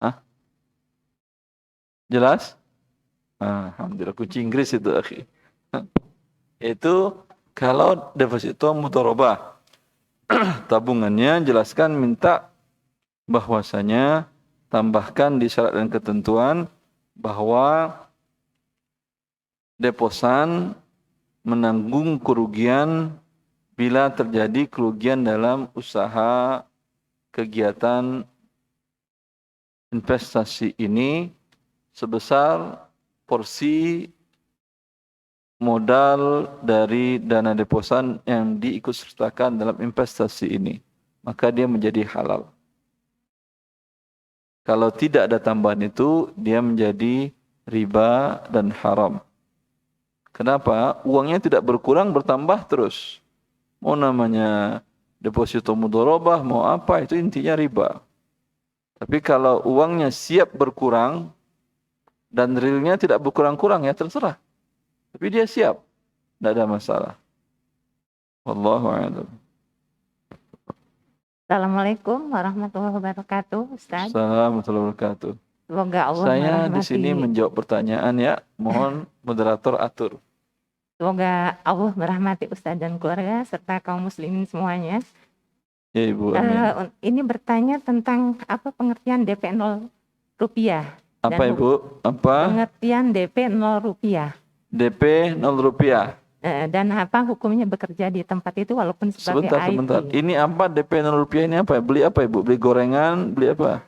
Hah? Jelas? Alhamdulillah, kunci Inggris itu, akhi. Itu kalau deposito mudharabah. Tabungannya jelaskan minta bahwasanya tambahkan di syarat dan ketentuan bahwa deposan menanggung kerugian bila terjadi kerugian dalam usaha kegiatan investasi ini sebesar porsi modal dari dana deposan yang diikutsertakan dalam investasi ini, maka dia menjadi halal. Kalau tidak ada tambahan itu, dia menjadi riba dan haram. Kenapa? Uangnya tidak berkurang, bertambah terus. Mau namanya deposito mudharabah, mau apa, itu intinya riba. Tapi kalau uangnya siap berkurang, dan realnya tidak berkurang-kurang, ya terserah. Tapi dia siap, tidak ada masalah. Wallahu a'lam. Assalamualaikum warahmatullahi wabarakatuh, Ustaz. Assalamualaikum warahmatullahi wabarakatuh. Semoga Allah Saya di merahmati. sini menjawab pertanyaan ya. Mohon moderator atur. Semoga Allah merahmati Ustaz dan keluarga serta kaum muslimin semuanya. Ya Ibu, amin. Ini bertanya tentang apa pengertian DP 0 rupiah. Apa Ibu? Apa? Pengertian DP 0 rupiah. DP 0 rupiah. Dan apa hukumnya bekerja di tempat itu walaupun sebagai IT. Sebentar. Ini apa DP 0 rupiah ini apa? Beli apa Ibu? Beli gorengan? Beli apa?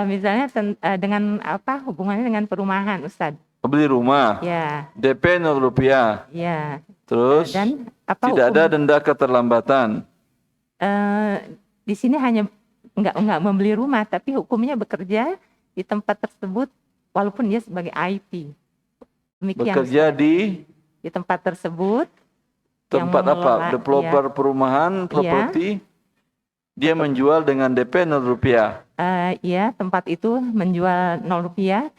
Misalnya dengan apa hubungannya dengan perumahan, Ustaz? Beli rumah. Ya. DP 0 rupiah. Ya. Terus Dan apa tidak ada denda keterlambatan. Di sini hanya enggak membeli rumah, tapi hukumnya bekerja di tempat tersebut walaupun dia sebagai IT. Demikian, Bekerja Ustaz. Di tempat tersebut. Tempat apa? Developer perumahan, properti. Dia menjual dengan DP 0 rupiah. Iya, tempat itu menjual 0 rupiah.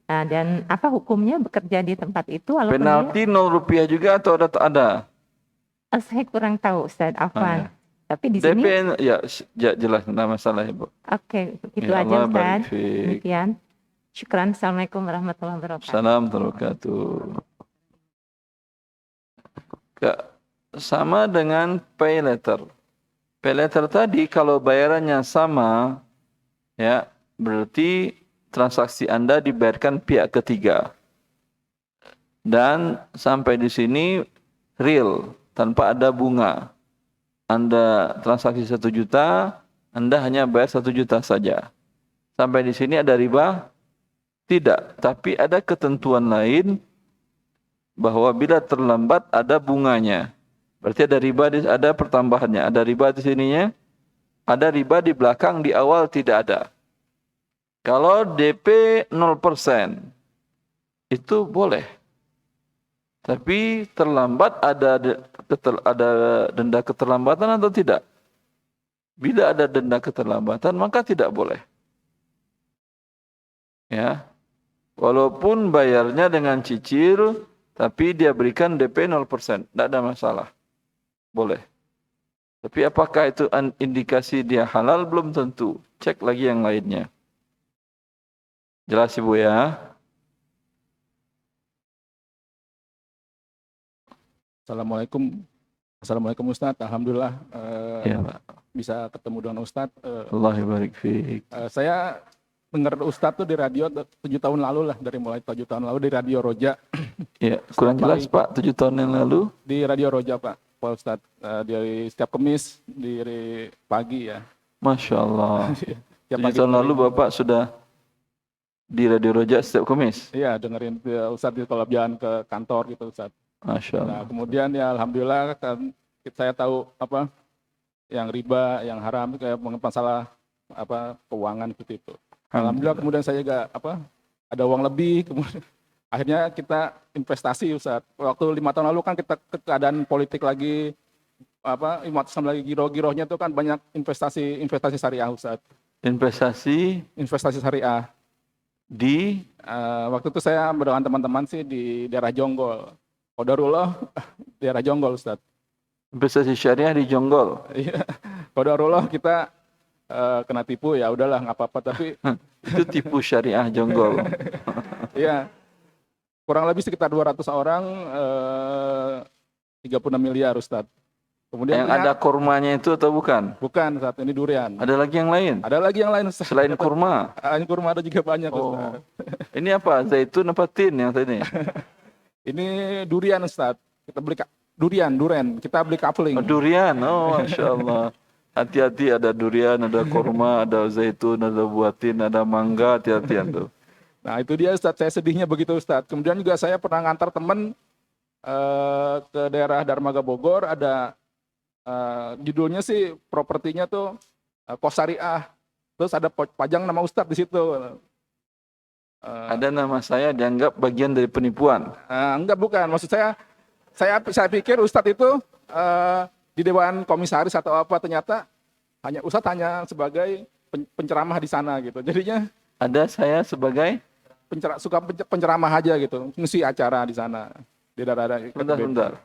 Dan apa hukumnya bekerja di tempat itu walaupun penalti 0 rupiah juga atau ada? Saya kurang tahu, Ustaz. Afwan. Tapi di DP, sini ya jelas, tidak masalah Ibu. Oke, itu Ya aja Allah, Ustaz. barik fiik. Demikian. Syukran. Assalamualaikum warahmatullahi wabarakatuh. Assalamualaikum warahmatullahi wabarakatuh. Sama dengan pay letter. Pay letter tadi kalau bayarannya sama, ya berarti transaksi Anda dibayarkan pihak ketiga. Dan sampai di sini real, tanpa ada bunga. Anda transaksi 1 juta, Anda hanya bayar 1 juta saja. Sampai di sini ada riba? Tidak, tapi ada ketentuan lain bahwa bila terlambat ada bunganya. Berarti ada riba, ada pertambahannya. Ada riba di sininya, ada riba di belakang, di awal tidak ada. Kalau DP 0%, itu boleh. Tapi terlambat ada denda keterlambatan atau tidak? Bila ada denda keterlambatan, maka tidak boleh. Ya. Walaupun bayarnya dengan cicil, tapi dia berikan DP 0%, tidak ada masalah. Boleh. Tapi apakah itu indikasi dia halal? Belum tentu. Cek lagi yang lainnya. Jelas Ibu ya? Assalamualaikum Ustaz. Alhamdulillah Ya, Pak. bisa ketemu dengan Ustaz. Allah barik fiik. Saya dengar Ustaz tuh di radio 7 tahun lalu lah, dari mulai 7 tahun lalu di Radio Roja. Ya, kurang jelas Pak, 7 tahun yang lalu. Di Radio Roja Pak Ustaz, dari setiap Kamis di pagi ya. Masya Allah. 7 pagi tahun lalu Bapak sudah di Radio Roja setiap Kamis? Iya, dengerin Ustaz kalau jalan ke kantor gitu Ustaz. Masya Allah. Nah, kemudian ya alhamdulillah kan saya tahu apa yang riba, yang haram kayak masalah apa keuangan gitu itu. Alhamdulillah kemudian saya juga ada uang lebih, kemudian akhirnya kita investasi Ustaz. Waktu 5 tahun lalu kan kita keadaan politik lagi umat Islam lagi giroh-girohnya tuh kan banyak investasi syariah Ustaz. Investasi syariah. Di Waktu itu saya dengan teman-teman sih di daerah Jonggol. Qadarullah daerah Jonggol Ustaz. investasi syariah di Jonggol. Iya. Qadarullah kita kena tipu, ya udahlah nggak apa-apa, tapi Itu tipu syariah Jonggol. iya. Kurang lebih sekitar 200 orang 36 miliar Ustaz. Kemudian Yang ada kurmanya itu atau bukan? bukan Ustaz, ini durian. Ada lagi yang lain? Ada lagi yang lain Ustaz. Selain kurma? Selain kurma ada juga banyak Oh. Ustaz. Ini apa? Zaitun apa tin yang tadi? Ini durian Ustaz. Kita beli duren. Kita beli kapling. Oh, durian. Oh, Masya Allah. Hati-hati, ada durian, ada kurma, ada zaitun, ada buatin, ada mangga, hati-hati tuh. Nah itu dia Ustaz, saya sedihnya begitu Ustaz. Kemudian juga saya pernah ngantar teman ke daerah Darmaga Bogor, ada judulnya sih propertinya tuh kos syariah. Terus ada pajang nama Ustaz di situ. Ada nama saya dianggap bagian dari penipuan. Enggak, bukan. Maksud saya pikir Ustaz itu di Dewan Komisaris atau apa, ternyata Ustaz hanya sebagai penceramah di sana gitu. Jadinya Ada saya sebagai suka penceramah aja gitu, ngisi acara di sana. Di daerah bentar.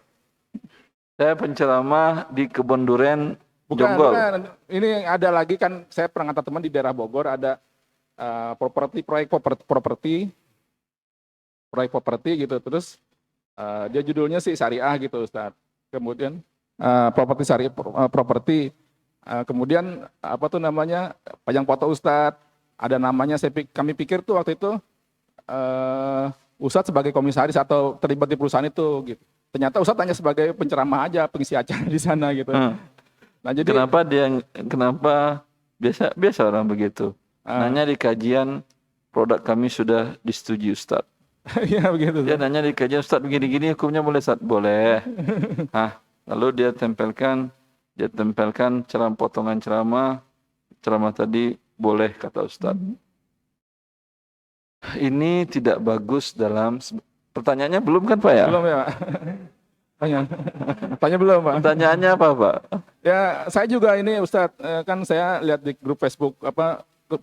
Saya penceramah di Kebun Duren Jonggol. Bukan. Ini ada lagi kan, saya pernah ngantar teman di daerah Bogor, ada proyek properti gitu. Terus dia judulnya sih syariah gitu Ustaz. Kemudian properti kemudian apa tuh namanya, pajang foto Ustaz, ada namanya. Kami pikir tuh waktu itu Ustaz sebagai komisaris atau terlibat di perusahaan itu gitu. Ternyata Ustaz hanya sebagai penceramah aja, pengisi acara di sana gitu. Nah jadi kenapa biasa orang begitu. Nanya di kajian produk kami sudah disetujui Ustaz. Iya begitu. Dia nanya di kajian, Ustaz begini-gini hukumnya boleh Ustaz? Boleh. Lalu dia tempelkan potongan ceramah tadi boleh kata Ustaz. Ini tidak bagus dalam pertanyaannya belum kan Pak ya? Belum ya. Tanya belum Pak. Pertanyaannya apa Pak? Ya saya juga ini Ustaz, kan saya lihat di grup Facebook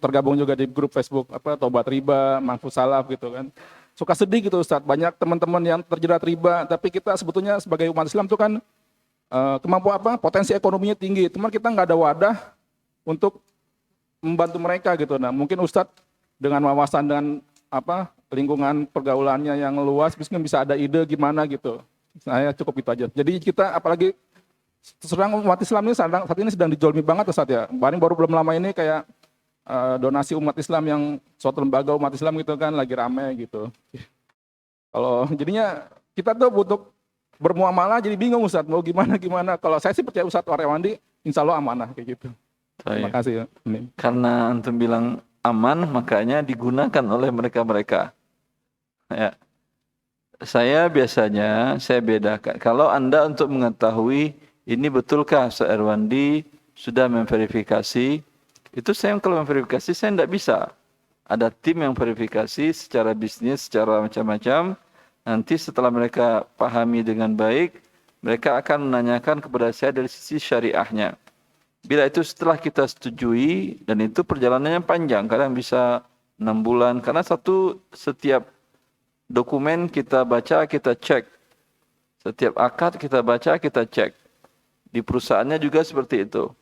tergabung juga di grup Facebook Tobat Riba, Mahfuz Salaf gitu kan. Suka sedih gitu Ustaz, banyak teman-teman yang terjerat riba, tapi kita sebetulnya sebagai umat Islam tuh kan potensi ekonominya tinggi, cuman kita nggak ada wadah untuk membantu mereka gitu. Nah mungkin Ustadz dengan wawasan, dengan lingkungan pergaulannya yang luas, mungkin bisa ada ide gimana gitu. Saya cukup itu aja. Jadi kita apalagi serang umat Islam ini saat ini sedang dijolimi banget Ustadz ya. Baru belum lama ini kayak donasi umat Islam yang suatu lembaga umat Islam gitu kan lagi rame gitu. Kalau jadinya kita tuh butuh bermuamalah jadi bingung Ustadz mau gimana. Kalau saya sih percaya Ustadz Waryawandi insya Allah amanah kayak gitu. Terima kasih ya. Karena antum bilang aman makanya digunakan oleh mereka. Ya. Saya bedakan. Kalau Anda untuk mengetahui ini betulkah Ustadz Irwandi sudah memverifikasi, itu saya kalau memverifikasi saya tidak bisa. Ada tim yang verifikasi secara bisnis, secara macam-macam. Nanti setelah mereka pahami dengan baik, mereka akan menanyakan kepada saya dari sisi syariahnya. Bila itu setelah kita setujui, dan itu perjalanannya panjang, kadang bisa 6 bulan, karena setiap dokumen kita baca, kita cek. Setiap akad kita baca, kita cek. Di perusahaannya juga seperti itu.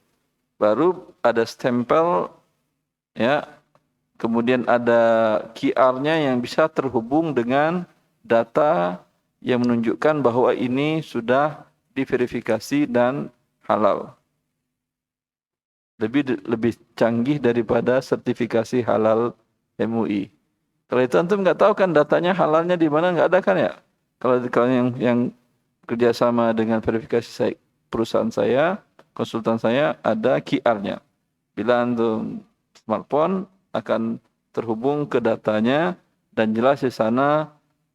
Baru ada stempel, ya, kemudian ada QR-nya yang bisa terhubung dengan data yang menunjukkan bahwa ini sudah diverifikasi dan halal. Lebih canggih daripada sertifikasi halal MUI. Kalau itu antum nggak tahu kan datanya halalnya di mana, nggak ada kan ya? Kalau yang kerjasama dengan verifikasi perusahaan saya, konsultan saya ada QR-nya. Bila antum smartphone akan terhubung ke datanya dan jelas di sana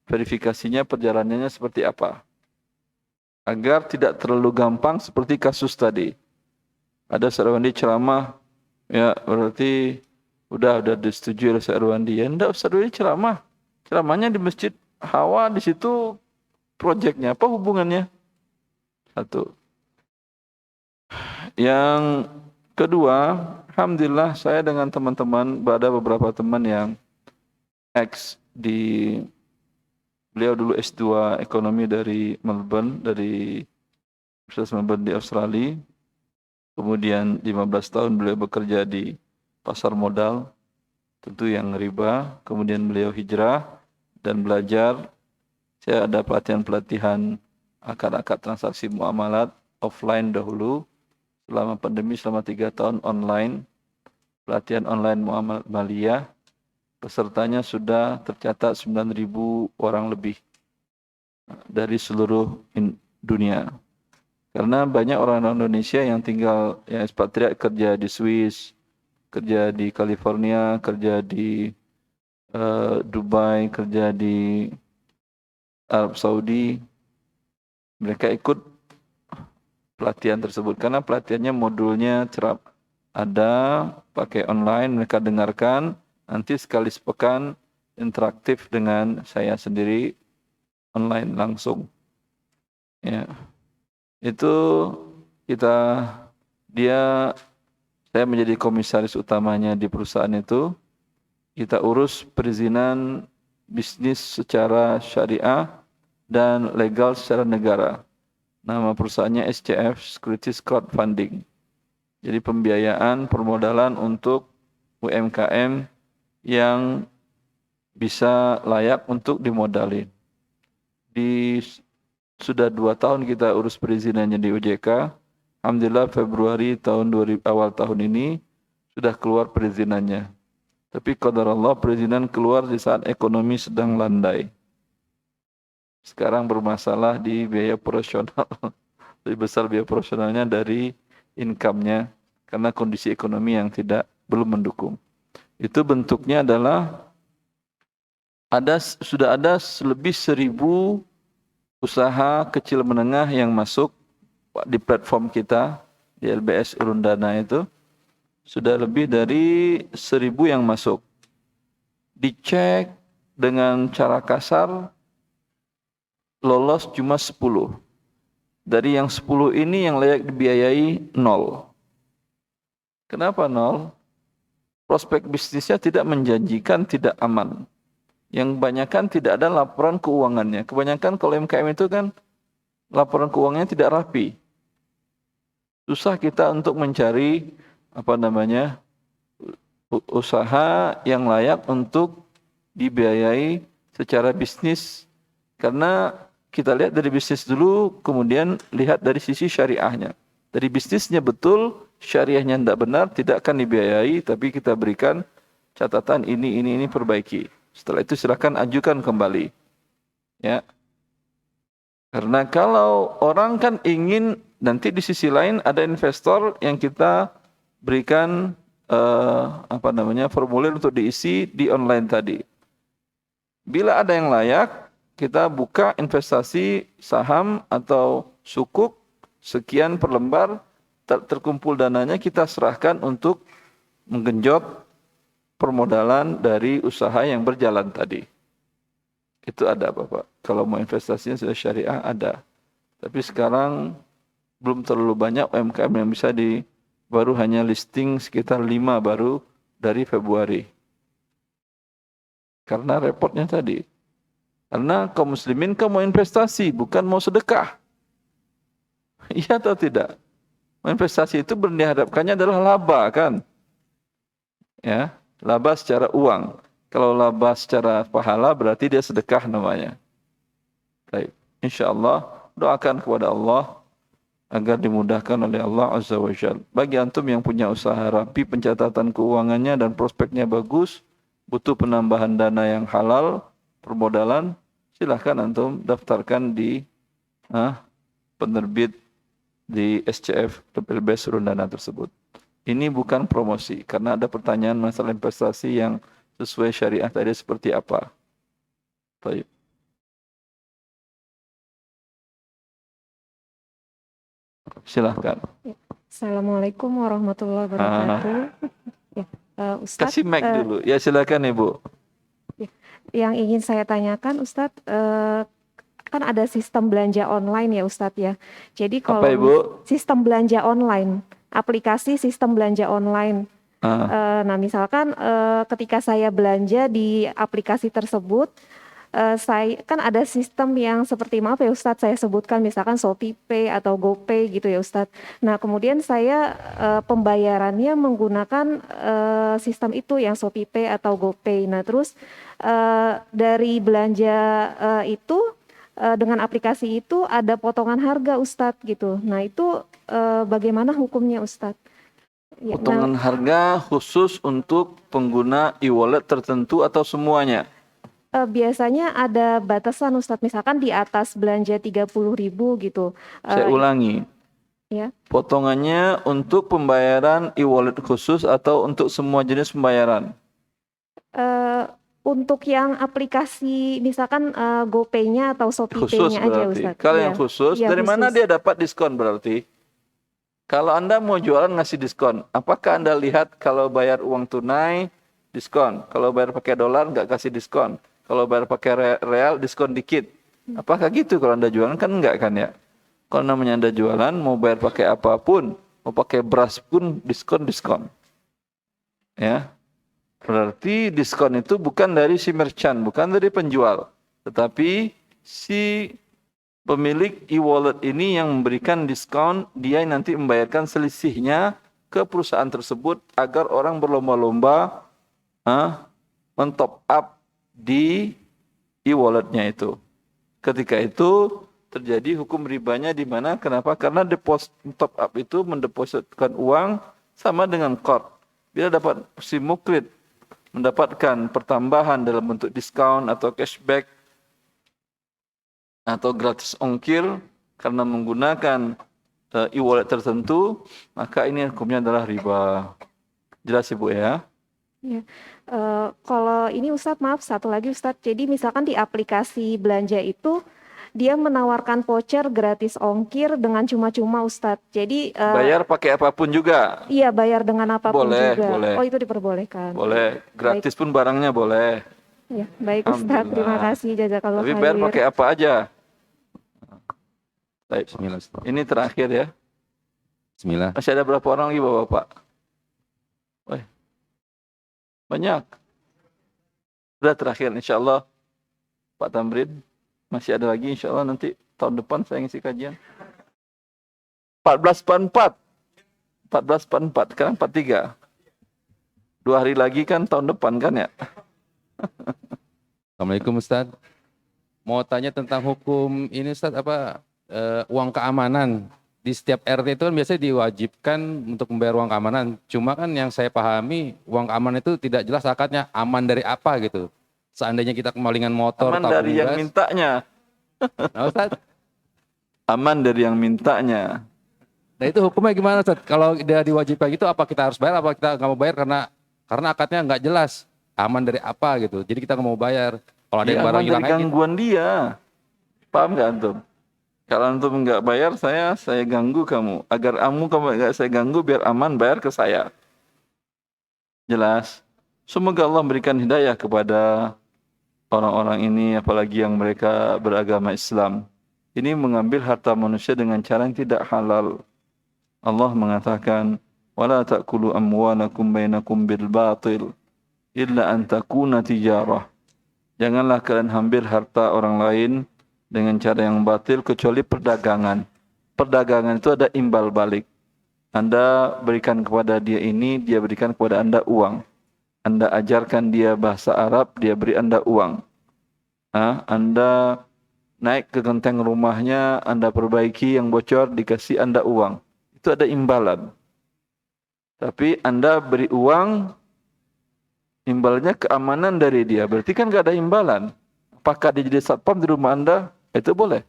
verifikasinya perjalanannya seperti apa. Agar tidak terlalu gampang seperti kasus tadi. Ada seorang di ceramah, ya berarti Udah disetujui oleh Ustaz Irwandi. Ya enggak, Ustaz Irwandi ceramah. Ceramahnya di Masjid Hawa, di situ proyeknya apa hubungannya? Satu. Yang kedua, alhamdulillah saya dengan teman-teman, ada beberapa teman yang beliau dulu S2 ekonomi dari Melbourne, dari Universitas Melbourne di Australia. Kemudian 15 tahun beliau bekerja di pasar modal, tentu yang riba. Kemudian beliau hijrah dan belajar. Saya ada pelatihan-pelatihan akad-akad transaksi muamalat offline dahulu. Selama pandemi, selama 3 tahun online. Pelatihan online muamalat maliyah. Pesertanya sudah tercatat 9.000 orang lebih dari seluruh dunia. Karena banyak orang Indonesia yang tinggal, yang ekspatriat kerja di Swiss, kerja di California, kerja di Dubai, kerja di Arab Saudi. Mereka ikut pelatihan tersebut karena pelatihannya modulnya ada pakai online, mereka dengarkan. Nanti sekali sepekan interaktif dengan saya sendiri online langsung. Ya. Itu saya menjadi komisaris utamanya di perusahaan itu. Kita urus perizinan bisnis secara syariah dan legal secara negara. Nama perusahaannya SCF, Securities Crowdfunding. Jadi pembiayaan permodalan untuk UMKM yang bisa layak untuk dimodalin. Sudah 2 tahun kita urus perizinannya di OJK. Alhamdulillah Februari awal tahun ini sudah keluar perizinannya. Tapi qadarullah perizinan keluar di saat ekonomi sedang landai. Sekarang bermasalah di biaya operasional. Lebih besar biaya operasionalnya dari income-nya karena kondisi ekonomi yang belum mendukung. Itu bentuknya adalah sudah ada lebih 1.000 usaha kecil menengah yang masuk di platform kita di LBS Urundana itu. Sudah lebih dari 1.000 yang masuk. Dicek dengan cara kasar lolos cuma 10. Dari yang 10 ini yang layak dibiayai 0. Kenapa 0? Prospek bisnisnya tidak menjanjikan, tidak aman. Yang kebanyakan tidak ada laporan keuangannya. Kebanyakan kalau UMKM itu kan laporan keuangannya tidak rapi. Susah kita untuk mencari usaha yang layak untuk dibiayai secara bisnis. Karena kita lihat dari bisnis dulu, kemudian lihat dari sisi syariahnya. Dari bisnisnya betul, syariahnya tidak benar, tidak akan dibiayai, tapi kita berikan catatan ini perbaiki. Setelah itu silakan ajukan kembali. Ya. Karena kalau orang kan ingin nanti di sisi lain ada investor yang kita berikan formulir untuk diisi di online tadi. Bila ada yang layak, kita buka investasi saham atau sukuk sekian per lembar, terkumpul dananya kita serahkan untuk menggenjot permodalan dari usaha yang berjalan tadi. Itu ada Bapak. Kalau mau investasinya sudah syariah ada. Tapi sekarang belum terlalu banyak UMKM yang bisa baru hanya listing sekitar 5 baru dari Februari. Karena repotnya tadi. Karena kaum muslimin mau investasi, bukan mau sedekah. Iya atau tidak? Investasi itu dihadapkannya adalah laba kan? Ya, laba secara uang. Kalau laba secara pahala berarti dia sedekah namanya. Baik, insyaallah doakan kepada Allah agar dimudahkan oleh Allah Azza wa Jalla. Bagi antum yang punya usaha rapi, pencatatan keuangannya dan prospeknya bagus, butuh penambahan dana yang halal, permodalan, silahkan antum daftarkan di penerbit di SCF LBS Urundana tersebut. Ini bukan promosi, karena ada pertanyaan masalah investasi yang sesuai syariah tadi seperti apa. Baik. Silahkan. Assalamualaikum warahmatullahi wabarakatuh. Ya, Ustadz, Kasih mic dulu. Ya silakan Ibu. yang ingin saya tanyakan Ustadz, kan ada sistem belanja online ya Ustadz ya. Jadi Apa kalau Ibu? sistem belanja online, aplikasi sistem belanja online. Nah misalkan ketika saya belanja di aplikasi tersebut, saya kan ada sistem yang seperti maaf ya Ustadz, saya sebutkan misalkan ShopeePay atau GoPay gitu ya Ustadz. Nah kemudian saya pembayarannya menggunakan sistem itu yang ShopeePay atau GoPay. Nah terus dari belanja itu dengan aplikasi itu ada potongan harga Ustadz gitu. Nah itu bagaimana hukumnya Ustadz? Ya, Potongan harga khusus untuk pengguna e-wallet tertentu atau semuanya? Biasanya ada batasan Ustadz, misalkan di atas belanja 30.000 gitu. Saya ulangi. Ya. Potongannya untuk pembayaran e-wallet khusus atau untuk semua jenis pembayaran? Untuk yang aplikasi misalkan GoPay-nya atau ShopeePay-nya aja berarti. Ustadz. Kalau Ya. yang khusus, Ya, dari mana dia dapat diskon berarti? Kalau Anda mau jualan ngasih diskon, apakah Anda lihat kalau bayar uang tunai, diskon? Kalau bayar pakai dolar nggak kasih diskon? Kalau bayar pakai real, diskon dikit. Apakah gitu kalau Anda jualan? Kan enggak kan ya? Kalau namanya Anda jualan, mau bayar pakai apapun, mau pakai beras pun diskon. Ya. Berarti diskon itu bukan dari si merchant, bukan dari penjual. Tetapi si pemilik e-wallet ini yang memberikan diskon, dia nanti membayarkan selisihnya ke perusahaan tersebut agar orang berlomba-lomba men-top up di e-walletnya itu. Ketika itu terjadi hukum ribanya di mana? Kenapa? Karena deposit top up itu mendepositkan uang sama dengan qard. Bila dapat si mukrid mendapatkan pertambahan dalam bentuk diskon atau cashback atau gratis ongkir karena menggunakan e-wallet tertentu, maka ini hukumnya adalah riba. Jelas Ibu ya? Ya. Kalau ini Ustadz, maaf satu lagi Ustadz, jadi misalkan di aplikasi belanja itu dia menawarkan voucher gratis ongkir dengan cuma-cuma Ustadz. Jadi bayar pakai apapun juga? Iya, bayar dengan apapun juga. Boleh. Oh itu diperbolehkan. Boleh, gratis pun barangnya boleh. Ya, baik Ustadz, terima kasih jazakallah Tapi khair. bayar pakai apa aja? Baik. Bismillah. Ini terakhir ya. Bismillah. Masih ada berapa orang lagi Bapak? Woi. Banyak. Sudah terakhir insyaAllah Pak Tamrin. Masih ada lagi insyaAllah nanti tahun depan saya ngisi kajian. 14/4. Sekarang 43. 2 hari lagi kan tahun depan kan ya? Assalamualaikum Ustadz. Mau tanya tentang hukum ini Ustadz, uang keamanan. Di setiap RT itu kan biasanya diwajibkan untuk membayar uang keamanan. Cuma kan yang saya pahami, uang keamanan itu tidak jelas akadnya aman dari apa gitu. Seandainya kita kemalingan motor, aman dari yang mintanya. Nah, Ustadz. Aman dari yang mintanya. Nah itu hukumnya gimana Ustadz? Kalau dia diwajibkan gitu, apa kita harus bayar, apa kita nggak mau bayar karena akadnya nggak jelas. Aman dari apa gitu. Jadi kita nggak mau bayar. Kalau ada yang barang hilang dari gangguan dia. Paham nggak antum? Kalau antum nggak bayar, saya ganggu kamu. Agar kamu nggak saya ganggu, biar aman bayar ke saya. Jelas. Semoga Allah memberikan hidayah kepada orang-orang ini, apalagi yang mereka beragama Islam. Ini mengambil harta manusia dengan cara yang tidak halal. Allah mengatakan, "Wala ta'kulu amwalakum bainakum bil batil illa an takuna tijarah." Janganlah kalian ambil harta orang lain dengan cara yang batil kecuali perdagangan. Perdagangan itu ada imbal balik. Anda berikan kepada dia ini, dia berikan kepada Anda uang. Anda ajarkan dia bahasa Arab, dia beri Anda uang. Anda naik ke genteng rumahnya, Anda perbaiki yang bocor, dikasih Anda uang. Itu ada imbalan. Tapi Anda beri uang, imbalnya keamanan dari dia. Berarti kan gak ada imbalan. Apakah dia jadi satpam di rumah Anda? Itu boleh.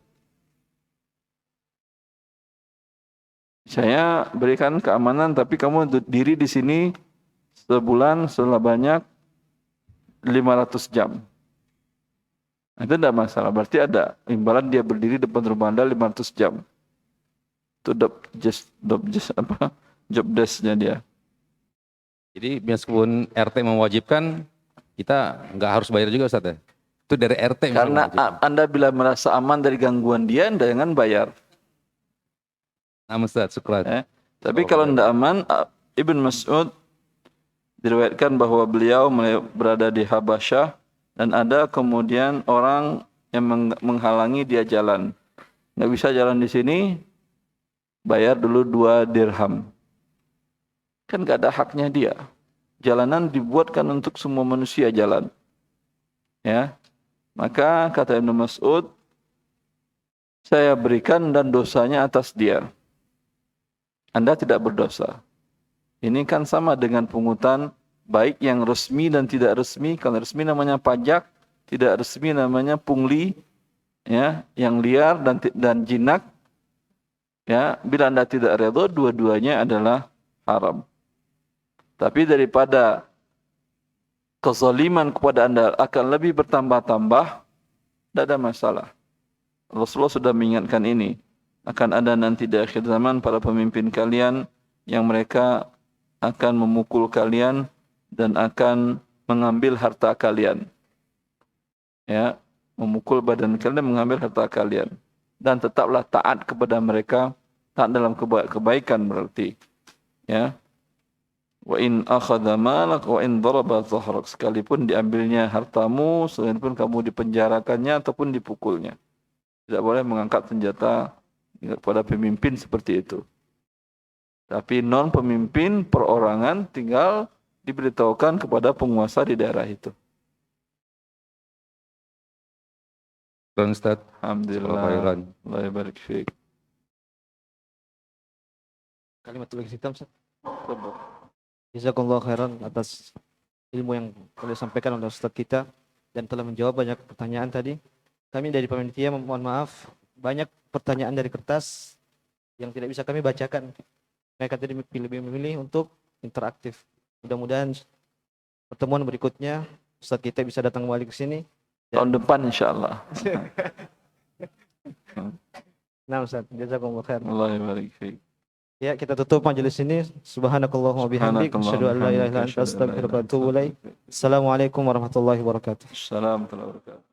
Saya berikan keamanan, tapi kamu diri di sini sebulan sebanyak 500 jam. Itu tidak masalah. Berarti ada imbalan dia berdiri depan rumah Anda 500 jam. Itu job desk-nya dia. Jadi meskipun RT mewajibkan, kita nggak harus bayar juga Ustaz ya? Itu dari RT Karena mewajibkan. Anda bila merasa aman dari gangguan dia, Anda jangan bayar. Nah Ustaz, syukran. Tapi kalau tidak aman, Ibn Mas'ud diriwayatkan bahwa beliau berada di Habasyah dan ada kemudian orang yang menghalangi dia jalan. Nggak bisa jalan di sini, bayar dulu 2 dirham. Kan nggak ada haknya dia. Jalanan dibuatkan untuk semua manusia jalan. Ya, maka kata Ibn Mas'ud, saya berikan dan dosanya atas dia. Anda tidak berdosa. Ini kan sama dengan pungutan, baik yang resmi dan tidak resmi. Kalau resmi namanya pajak, tidak resmi namanya pungli, ya, yang liar dan jinak. Ya, bila Anda tidak redha, dua-duanya adalah haram. Tapi daripada kezaliman kepada Anda akan lebih bertambah-tambah, tidak ada masalah. Rasulullah sudah mengingatkan ini. Akan ada nanti di akhir zaman para pemimpin kalian yang mereka akan memukul kalian dan akan mengambil harta kalian. Ya, memukul badan kalian dan mengambil harta kalian. Dan tetaplah taat kepada mereka, taat dalam kebaikan berarti. Ya. Wa in akhadha malak wa in daraba dhahrak, sekalipun diambilnya hartamu, sekalipun kamu dipenjarakannya ataupun dipukulnya. Tidak boleh mengangkat senjata kepada pemimpin seperti itu. Tapi non pemimpin perorangan tinggal diberitahukan kepada penguasa di daerah itu. Ustaz. Alhamdulillah. Allah barik fiik. Kalimatul hitam Ustaz. Jazakallahu khairan atas ilmu yang telah disampaikan oleh Ustaz kita dan telah menjawab banyak pertanyaan tadi. Kami dari panitia mohon maaf, banyak pertanyaan dari kertas yang tidak bisa kami bacakan. Mereka tadi lebih memilih untuk interaktif. Mudah-mudahan pertemuan berikutnya Ustaz kita bisa datang kembali ke sini. Tahun depan insyaallah. Nah Ustaz, jazakumullah khair. Allah barik fiik. Ya, kita tutup majelis ini. Subhanakallahumma bihamdik, asyhadu an la ilaha illa anta, astaghfiruka wa atubu ilaik. Assalamualaikum warahmatullahi wabarakatuh. Assalamualaikum warahmatullahi wabarakatuh.